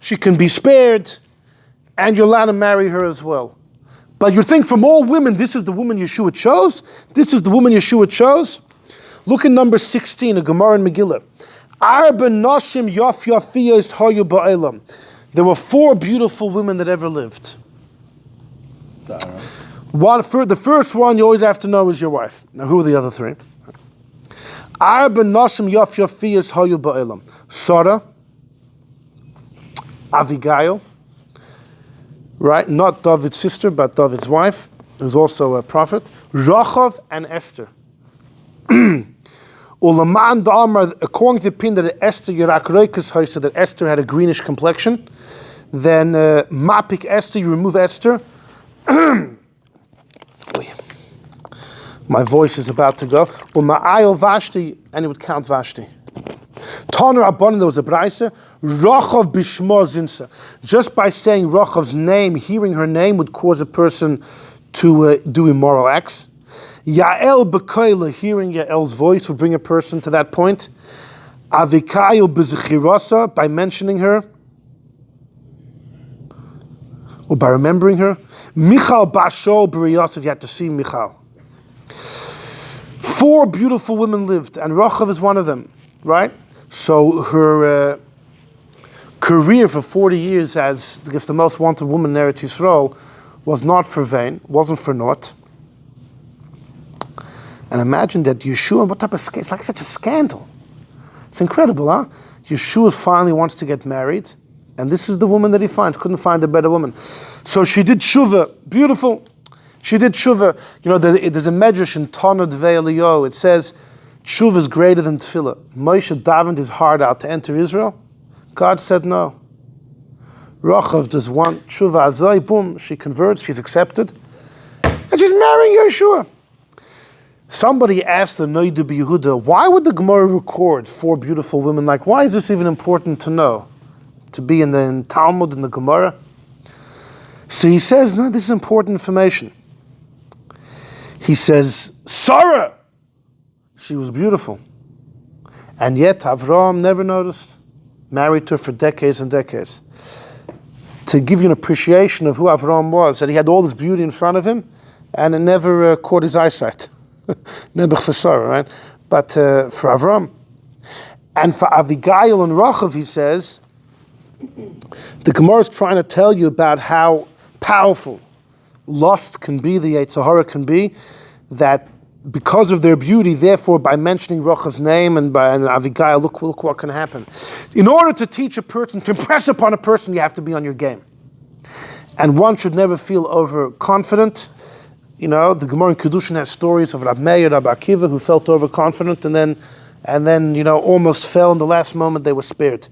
she can be spared, and you're allowed to marry her as well. But you think from all women, this is the woman Yeshua chose? This is the woman Yeshua chose? Look at number 16, a Gemara in Megillah. Arba noshim yaf yafiyos hayu ba'elam. There were 4 beautiful women that ever lived. Sarah. The first one you always have to know is your wife. Now who are the other 3? Arba noshim yaf yafiyos hayu ba'elam. Sarah, Avigail, right? Not David's sister, but David's wife, who's also a prophet. Rachav and Esther. Ulaman da'amar, according to the opinion that Esther that Esther had a greenish complexion, then mapik Esther, you remove Esther. My voice is about to go. Ma'ayil Vashti, and it would count Vashti. Taner Abbanan, there was a brayse. Rachav bishmo zinsa. Just by saying Rachav's name, hearing her name would cause a person to do immoral acts. Yael b'koila, hearing Yael's voice would bring a person to that point. Avikayil b'zechirasa, by mentioning her, or by remembering her. Michal b'ashol b'riyas, if you had to see Michal. 4 beautiful women lived, and Rachav is one of them, right? So her career for 40 years as, I guess, the most wanted woman in Eretz Yisrael was not for vain, wasn't for naught. And imagine that Yeshua, what type of scandal? It's like such a scandal. It's incredible, huh? Yeshua finally wants to get married, and this is the woman that he finds. Couldn't find a better woman. So she did tshuva. Beautiful. She did tshuva. You know, there's a Medrash in Tanud Ve'eliyo. It says, tshuva is greater than tefillah. Moshe davened his heart out to enter Israel. God said no. Rachav does one tshuva azay, boom, she converts, she's accepted, and she's marrying Yeshua. Somebody asked the Noida B'Yehuda, why would the Gemara record 4 beautiful women? Like, why is this even important to know? To be in Talmud, in the Gemara? So he says, no, this is important information. He says, Sarah, she was beautiful. And yet Avraham never noticed. Married to her for decades and decades. To give you an appreciation of who Avraham was, that he had all this beauty in front of him, and it never caught his eyesight. Nebuch for Sarah, right? But for Avraham. And for Avigail and Rachav, he says, the Gemara is trying to tell you about how powerful lust can be, the Yetzer Hara can be, that because of their beauty, therefore, by mentioning Rachav's name and Avigail, look what can happen. In order to teach a person, to impress upon a person, you have to be on your game. And one should never feel overconfident. You know, the Gemara in Kedushin has stories of Rab Meir, Rab Akiva, who felt overconfident and then, you know, almost fell in the last moment they were spared.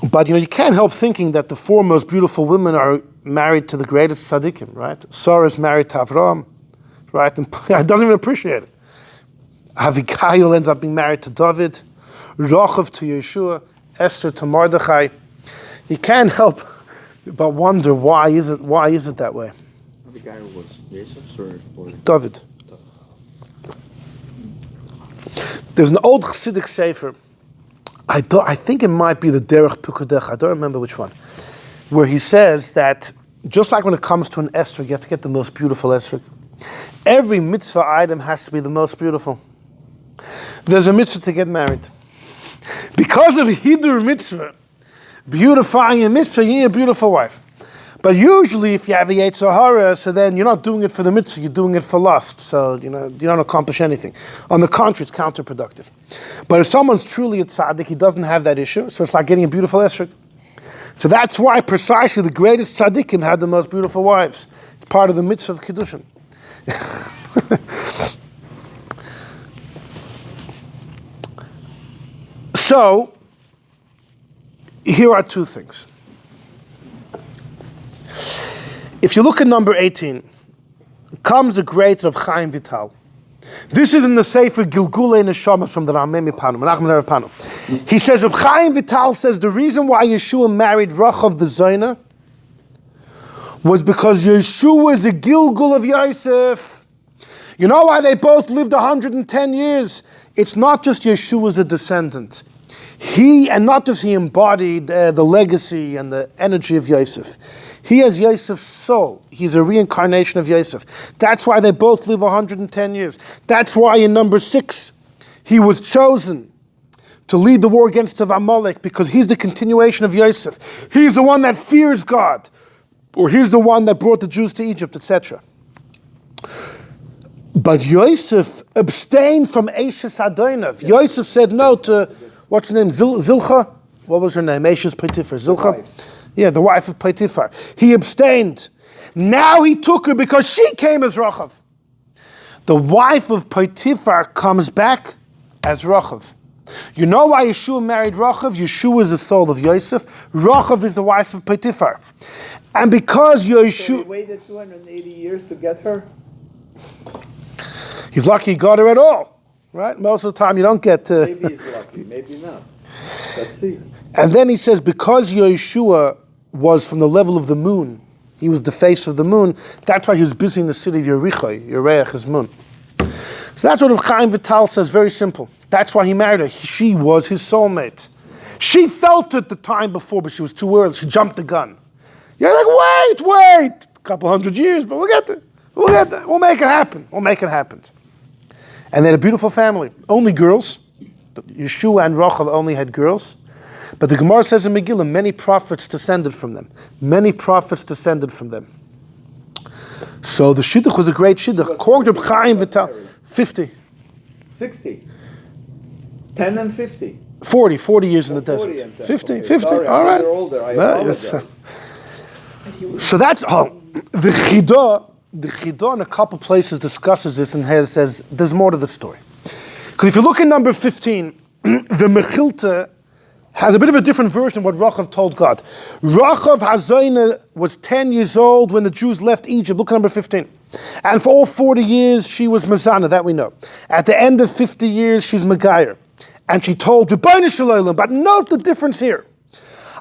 But, you know, you can't help thinking that the 4 most beautiful women are married to the greatest tzaddikim, right? Sarah is married to Avraham, right? And I doesn't even appreciate it. Avigail ends up being married to David, Rachav to Yeshua, Esther to Mordechai. You can't help but wonder why is it that way? Abigail was Jesus or David. There's an old Chassidic sefer. I think it might be the Derech Pukudech. I don't remember which one, where he says that just like when it comes to an esrog, you have to get the most beautiful esrog. Every mitzvah item has to be the most beautiful. There's a mitzvah to get married. Because of Hidur mitzvah, beautifying a mitzvah, you need a beautiful wife. But usually if you have the Yetzer Hara, so then you're not doing it for the mitzvah, you're doing it for lust. So, you know, you don't accomplish anything. On the contrary, it's counterproductive. But if someone's truly a tzaddik, he doesn't have that issue, so it's like getting a beautiful esrog. So that's why precisely the greatest tzaddikim had the most beautiful wives. part of the mitzvah of Kiddushin. So, here are two things. If you look at number 18, comes the great Rav Chaim Vital. This is in the Sefer Gilgulei Neshama from the Rameh Panu, Menachem Rebbe Panu. He says, Rav Chaim Vital says the reason why Yeshua married Rachav the Zayna was because Yeshua is a Gilgul of Yosef. You know why they both lived 110 years? It's not just Yeshua's a descendant. And not just he embodied the legacy and the energy of Yosef. He has Yosef's soul. He's a reincarnation of Yosef. That's why they both live 110 years. That's why in number 6, he was chosen to lead the war against amalek, because he's the continuation of Yosef. He's the one that fears God. Or he's the one that brought the Jews to Egypt, etc. But Yosef abstained from Eishes Adonav. Yosef said no to, what's her name, Zilcha? What was her name? Eishes Potiphar. Zilcha? Yeah, the wife of Potiphar. He abstained. Now he took her because she came as Rachav. The wife of Potiphar comes back as Rachav. You know why Yeshua married Rachav? Yeshua is the soul of Yosef. Rachav is the wife of Potiphar. And because Yeshua... So he waited 280 years to get her? He's lucky he got her at all. Right? Most of the time you don't get... Maybe he's lucky, maybe not. Let's see. And then he says, because Yeshua was from the level of the moon, he was the face of the moon, that's why he was busy in the city of Yericho. Yereach is moon. So that's what Rav Chaim Vital says, very simple. That's why he married her. She was his soulmate. She felt it the time before, but she was too early. She jumped the gun. You're like, wait, a couple hundred years, but we'll get there. We'll make it happen. And they had a beautiful family. Only girls. Yeshua and Rachav only had girls. But the Gemara says in Megillah, many prophets descended from them. So the shidduch was a great shidduch. According to Rav Chaim Vital, 50. 60. 10 and 50. 40 years in the 40 desert. and 10. 50, Okay, 50, sorry, all I'm right. older, I apologize. So that's, the Chidah in a couple places discusses this and says there's more to the story. Because if you look at number 15, the Mechilta has a bit of a different version of what Rachav told God. Rachav Hazayna was 10 years old when the Jews left Egypt. Look at number 15. And for all 40 years, she was Mazana, that we know. At the end of 50 years, she's Megayer. And she told, Rebbeinu Shalom, but note the difference here.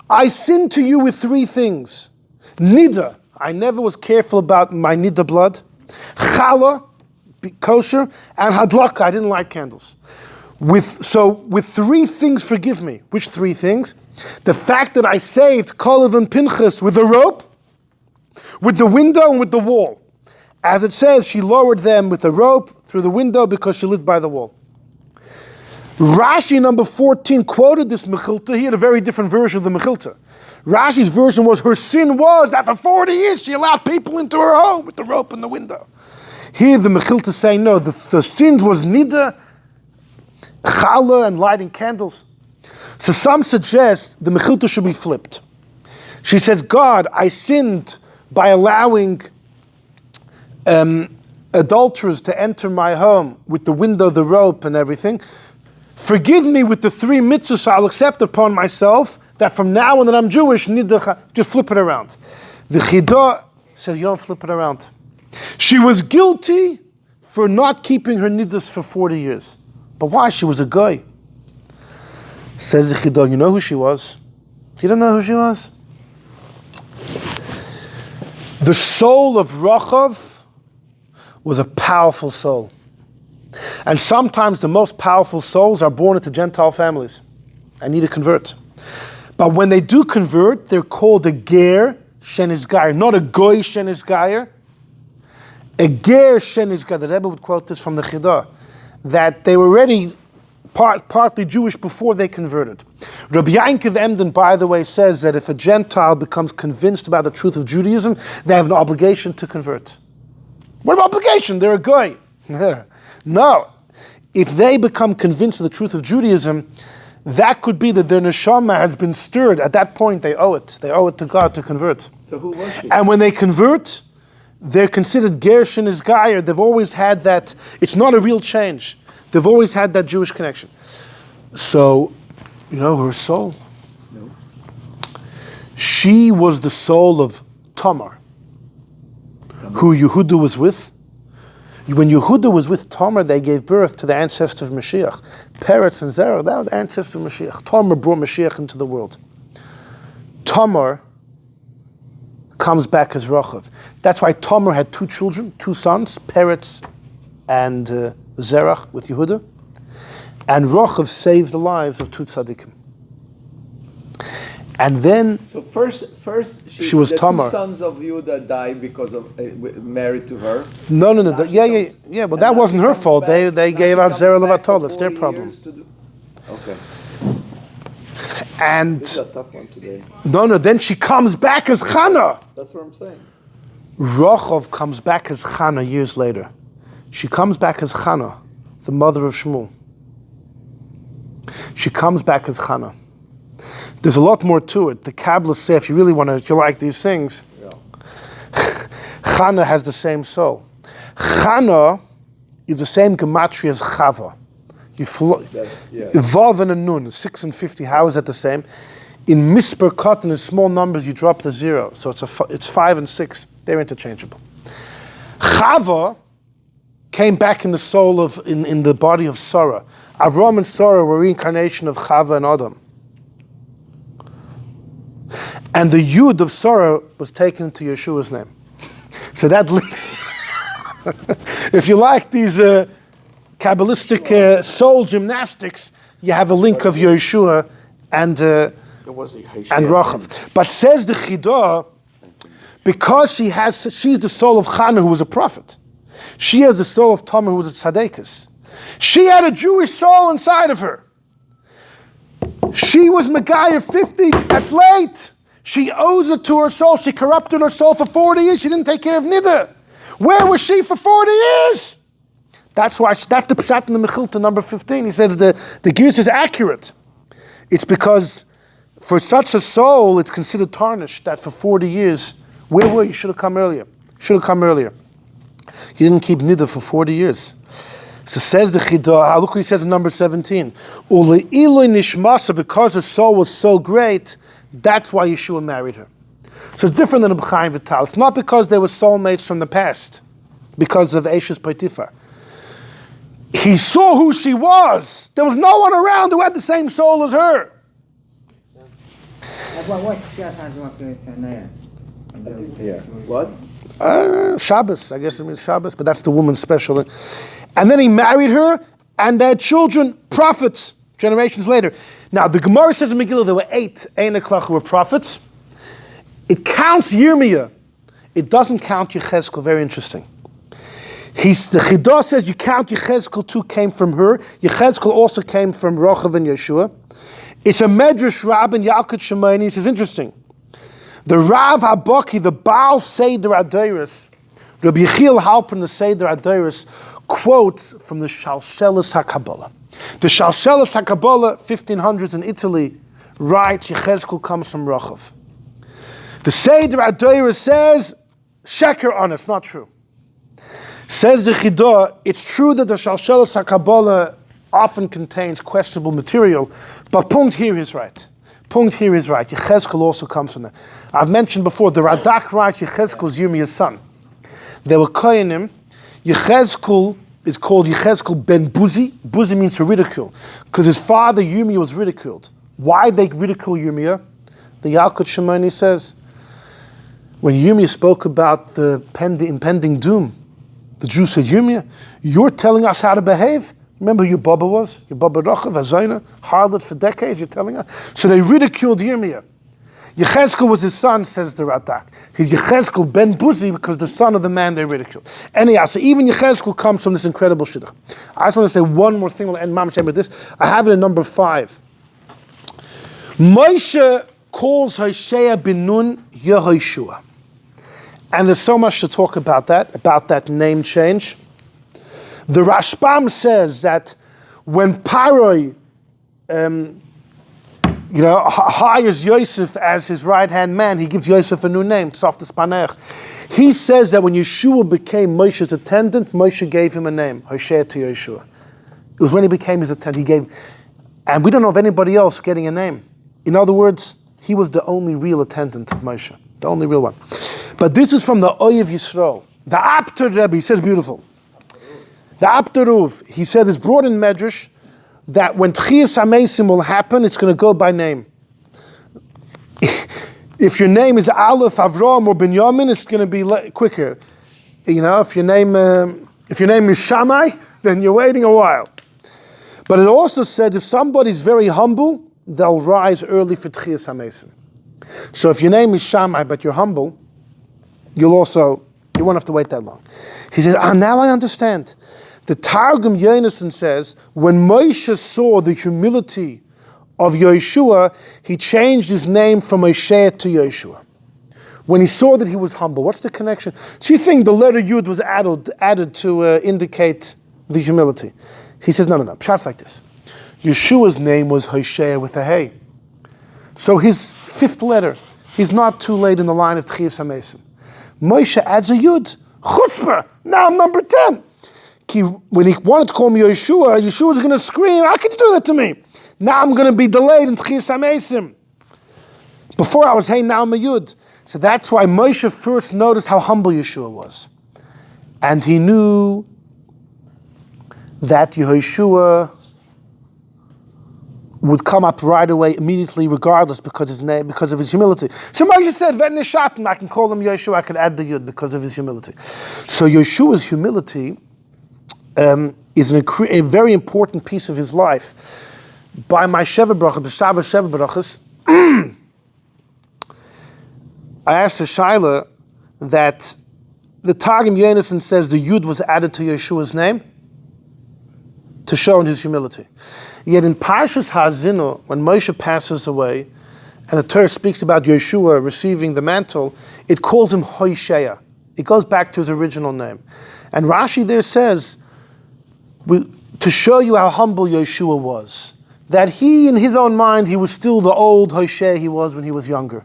I sinned to you with 3 things. Nida, I never was careful about my Nida blood. Chala, kosher. And Hadlaka, I didn't light candles. With 3 things, forgive me. Which 3 things? The fact that I saved Kalev and Pinchas with the rope, with the window, and with the wall. As it says, she lowered them with the rope through the window because she lived by the wall. Rashi, number 14, quoted this Mechilta. He had a very different version of the Mechilta. Rashi's version was, her sin was that for 40 years she allowed people into her home with the rope and the window. Here the Mechilta saying, no, the sins was Nida, Chala, and lighting candles. So some suggest the Mechilta should be flipped. She says, God, I sinned by allowing adulterers to enter my home with the window, the rope, and everything. Forgive me with the 3 mitzvahs I'll accept upon myself, that from now on that I'm Jewish, just flip it around. The Chidah says you don't flip it around. She was guilty for not keeping her nidus for 40 years. But why? She was a guy. Says the Chidah, you know who she was? You don't know who she was? The soul of Rachav was a powerful soul. And sometimes the most powerful souls are born into Gentile families and need to convert. But when they do convert, they're called a ger shenizgayer, not a goy shenizgayer. A ger shenizgayer. The Rebbe would quote this from the Chidah, that they were already partly Jewish before they converted. Rabbi Yankov Emden, by the way, says that if a Gentile becomes convinced about the truth of Judaism, they have an obligation to convert. What obligation? They're a goy. No. If they become convinced of the truth of Judaism, that could be that their neshama has been stirred. At that point, they owe it. They owe it to God to convert. So who was she? And when they convert, they're considered Gershon is Geyer. They've always had that. It's not a real change. They've always had that Jewish connection. So, her soul. No. She was the soul of Tamar, who Yehuda was with. When Yehuda was with Tamar, they gave birth to the ancestor of Mashiach. Peretz and Zerah, that was the ancestor of Mashiach. Tamar brought Mashiach into the world. Tamar comes back as Rachav. That's why Tamar had two children, two sons, Peretz and Zerah with Yehuda. And Rachav saved the lives of two tzaddikim. And then, so first she was the Tamar. two sons of Yehuda died because of married to her. No. Yeah. But that wasn't her fault. They gave out Zerah Levatol. It's their problem. Okay. And This is a tough one today. no. Then she comes back as Chana. That's what I'm saying. Rachav comes back as Chana years later. She comes back as Chana, the mother of Shmuel. She comes back as Chana. There's a lot more to it. The Kabbalists say if you like these things, Chana has the same soul. Chana is the same gematria as Chava. Vav and a Nun, 6 and 50. How is that the same? In Misper Katan, in small numbers, you drop the 0. So it's 5 and 6. They're interchangeable. Chava came back in the soul in the body of Sarah. Avram and Sarah were reincarnation of Chava and Adam. And the Yud of Sarah was taken to Yeshua's name. So that links. If you like these Kabbalistic soul gymnastics, you have a link of Yeshua and Rachav. But says the Chidah, because she's the soul of Chana, who was a prophet. She has the soul of Tamar, who was a tzaddikus. She had a Jewish soul inside of her. She was Megayah 50. That's late. She owes it to her soul. She corrupted her soul for 40 years. She didn't take care of Nida. Where was she for 40 years? That's the Pshat in the Mechilta, number 15. He says the Gears is accurate. It's because for such a soul, it's considered tarnished that for 40 years, where were you? Should have come earlier. You didn't keep Nida for 40 years. So says the Chidah, look what he says in number 17. Because her soul was so great, that's why Yeshua married her. So it's different than a B'chaim Vital. It's not because they were soulmates from the past, because of Eishes Potiphar. He saw who she was. There was no one around who had the same soul as her. Yeah. What? Shabbos, I guess it means Shabbos, but that's the woman's special. And then he married her, and they had children, prophets, generations later. Now, the Gemara says in Megillah there were 8 Eineklach who were prophets. It counts Yirmiah. It doesn't count Yekhezkel. Very interesting. The Chidah says you count Yekhezkel too came from her. Yekhezkel also came from Rachav and Yeshua. It's a Medrash Rab in Yalkut Shemaini. This is interesting. The Rav Habaki, the Baal Seder Adairis, Rabbi Yechiel Halpern, the Seder Adairis, quotes from the Shalshelis HaKabbalah. The Shalshelis HaKabbalah, 1500s in Italy, writes Yekhezkel comes from Rachav. The Seder Adairis says, Sheker on it, it's not true. Says the Chidah, it's true that the Shalshelis HaKabbalah often contains questionable material, but Punkt here is right. Yekhezkel also comes from that. I've mentioned before, the Radak writes Yekhezkel is Yirmiah's son. They were Kohanim. Yekhezkel is called Yekhezkel ben Buzi. Buzi means to ridicule, because his father Yirmiah was ridiculed. Why they ridicule Yirmiah? The Yalkut Shemaini says, when Yirmiah spoke about the impending doom, the Jews said, Yirmiah, you're telling us how to behave? Remember who your Baba was? Your Baba Rachav, Hazayna, harlot for decades, you're telling us? So they ridiculed Yirmiah. Yekhezkel was his son, says the Radak. He's Yekhezkel ben Buzi because the son of the man they ridiculed. Anyhow, so even Yekhezkel comes from this incredible shidduch. I just want to say one more thing, we'll end Mamash with this. I have it in number 5. Moshe calls Hoshea bin Nun Yehoshua. And there's so much to talk about that name change. The Rashbam says that when Paroi hires Yosef as his right-hand man. He gives Yosef a new name, Tzaftas Panech. He says that when Yeshua became Moshe's attendant, Moshe gave him a name, Hoshea to Yeshua. It was when he became his attendant. And we don't know of anybody else getting a name. In other words, he was the only real attendant of Moshe, the only real one. But this is from the Oyev Yisrael. The Apter Rebbe, he says beautiful. The Apter Ruv, he says it's brought in Medrash that when Tchias HaMeisim will happen, it's going to go by name. If your name is Aleph, Avram, or Binyamin, it's going to be quicker. If your name is Shammai, then you're waiting a while. But it also says if somebody's very humble, they'll rise early for Tchias HaMeisim. So if your name is Shammai, but you're humble, you won't have to wait that long. He says, now I understand. The Targum Yonason says, when Moshe saw the humility of Yehoshua, he changed his name from Moshe to Yehoshua. When he saw that he was humble, what's the connection? So you think the letter Yud was added to indicate the humility. He says, no. Pshat's like this. Yeshua's name was Hoshea with a hey. So his fifth letter, he's not too late in the line of Tchias HaMeisim. Moshe adds a Yud. Chutzpah! Now I'm number 10. When he wanted to call me Yeshua was going to scream, how can you do that to me? Now I'm going to be delayed in Tchias HaMeisim. Before I was hey, now I'm a Yud. So that's why Moshe first noticed how humble Yeshua was. And he knew that Yehoshua would come up right away, immediately, regardless, because of his humility. So Moshe said, "Ven nishatim," I can call him Yeshua, I can add the Yud because of his humility. So Yeshua's humility is a very important piece of his life. By my Sheva Brachas, the Shava Sheva Brachas, I asked the Shaila that the Targum Yonason says the Yud was added to Yeshua's name to show in his humility. Yet in Parshas Ha'azinu, when Moshe passes away, and the Torah speaks about Yeshua receiving the mantle, it calls him Hoshea. It goes back to his original name. And Rashi there says, to show you how humble Yeshua was, that he, in his own mind, he was still the old Hoshea he was when he was younger.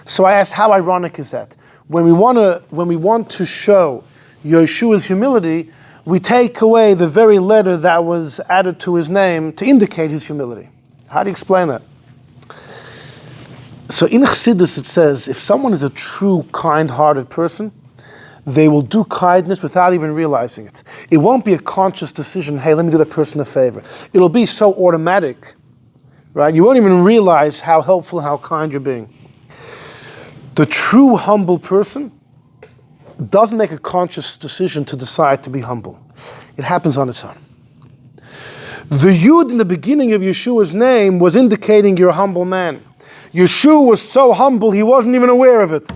So I asked, how ironic is that? When we want to show Yeshua's humility, we take away the very letter that was added to his name to indicate his humility. How do you explain that? So in Chassidus it says, if someone is a true kind-hearted person, they will do kindness without even realizing it. It won't be a conscious decision, hey, let me do that person a favor. It'll be so automatic, right? You won't even realize how helpful and how kind you're being. The true humble person doesn't make a conscious decision to decide to be humble. It happens on its own. The Yud in the beginning of Yeshua's name was indicating you're a humble man. Yeshua was so humble he wasn't even aware of it.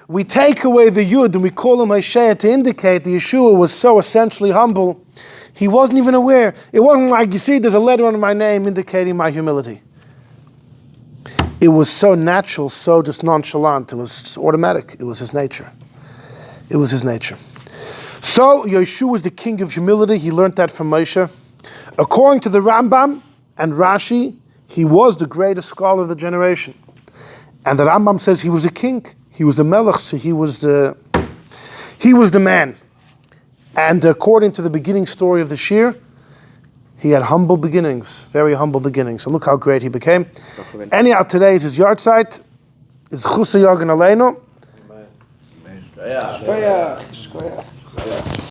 We take away the Yud and we call him Hoshea to indicate that Yeshua was so essentially humble, he wasn't even aware. It wasn't like, you see, there's a letter under my name indicating my humility. It was so natural, so just nonchalant. It was just automatic. It was his nature. It was his nature. So Yeshua was the king of humility. He learned that from Moshe. According to the Rambam and Rashi, he was the greatest scholar of the generation. And the Rambam says he was a king. He was a melech, so he was the man. And according to the beginning story of the Shir, he had humble beginnings, very humble beginnings. So look how great he became. Anyhow, today is his yahrzeit. It's Chusa Yagen Aleinu. Amen.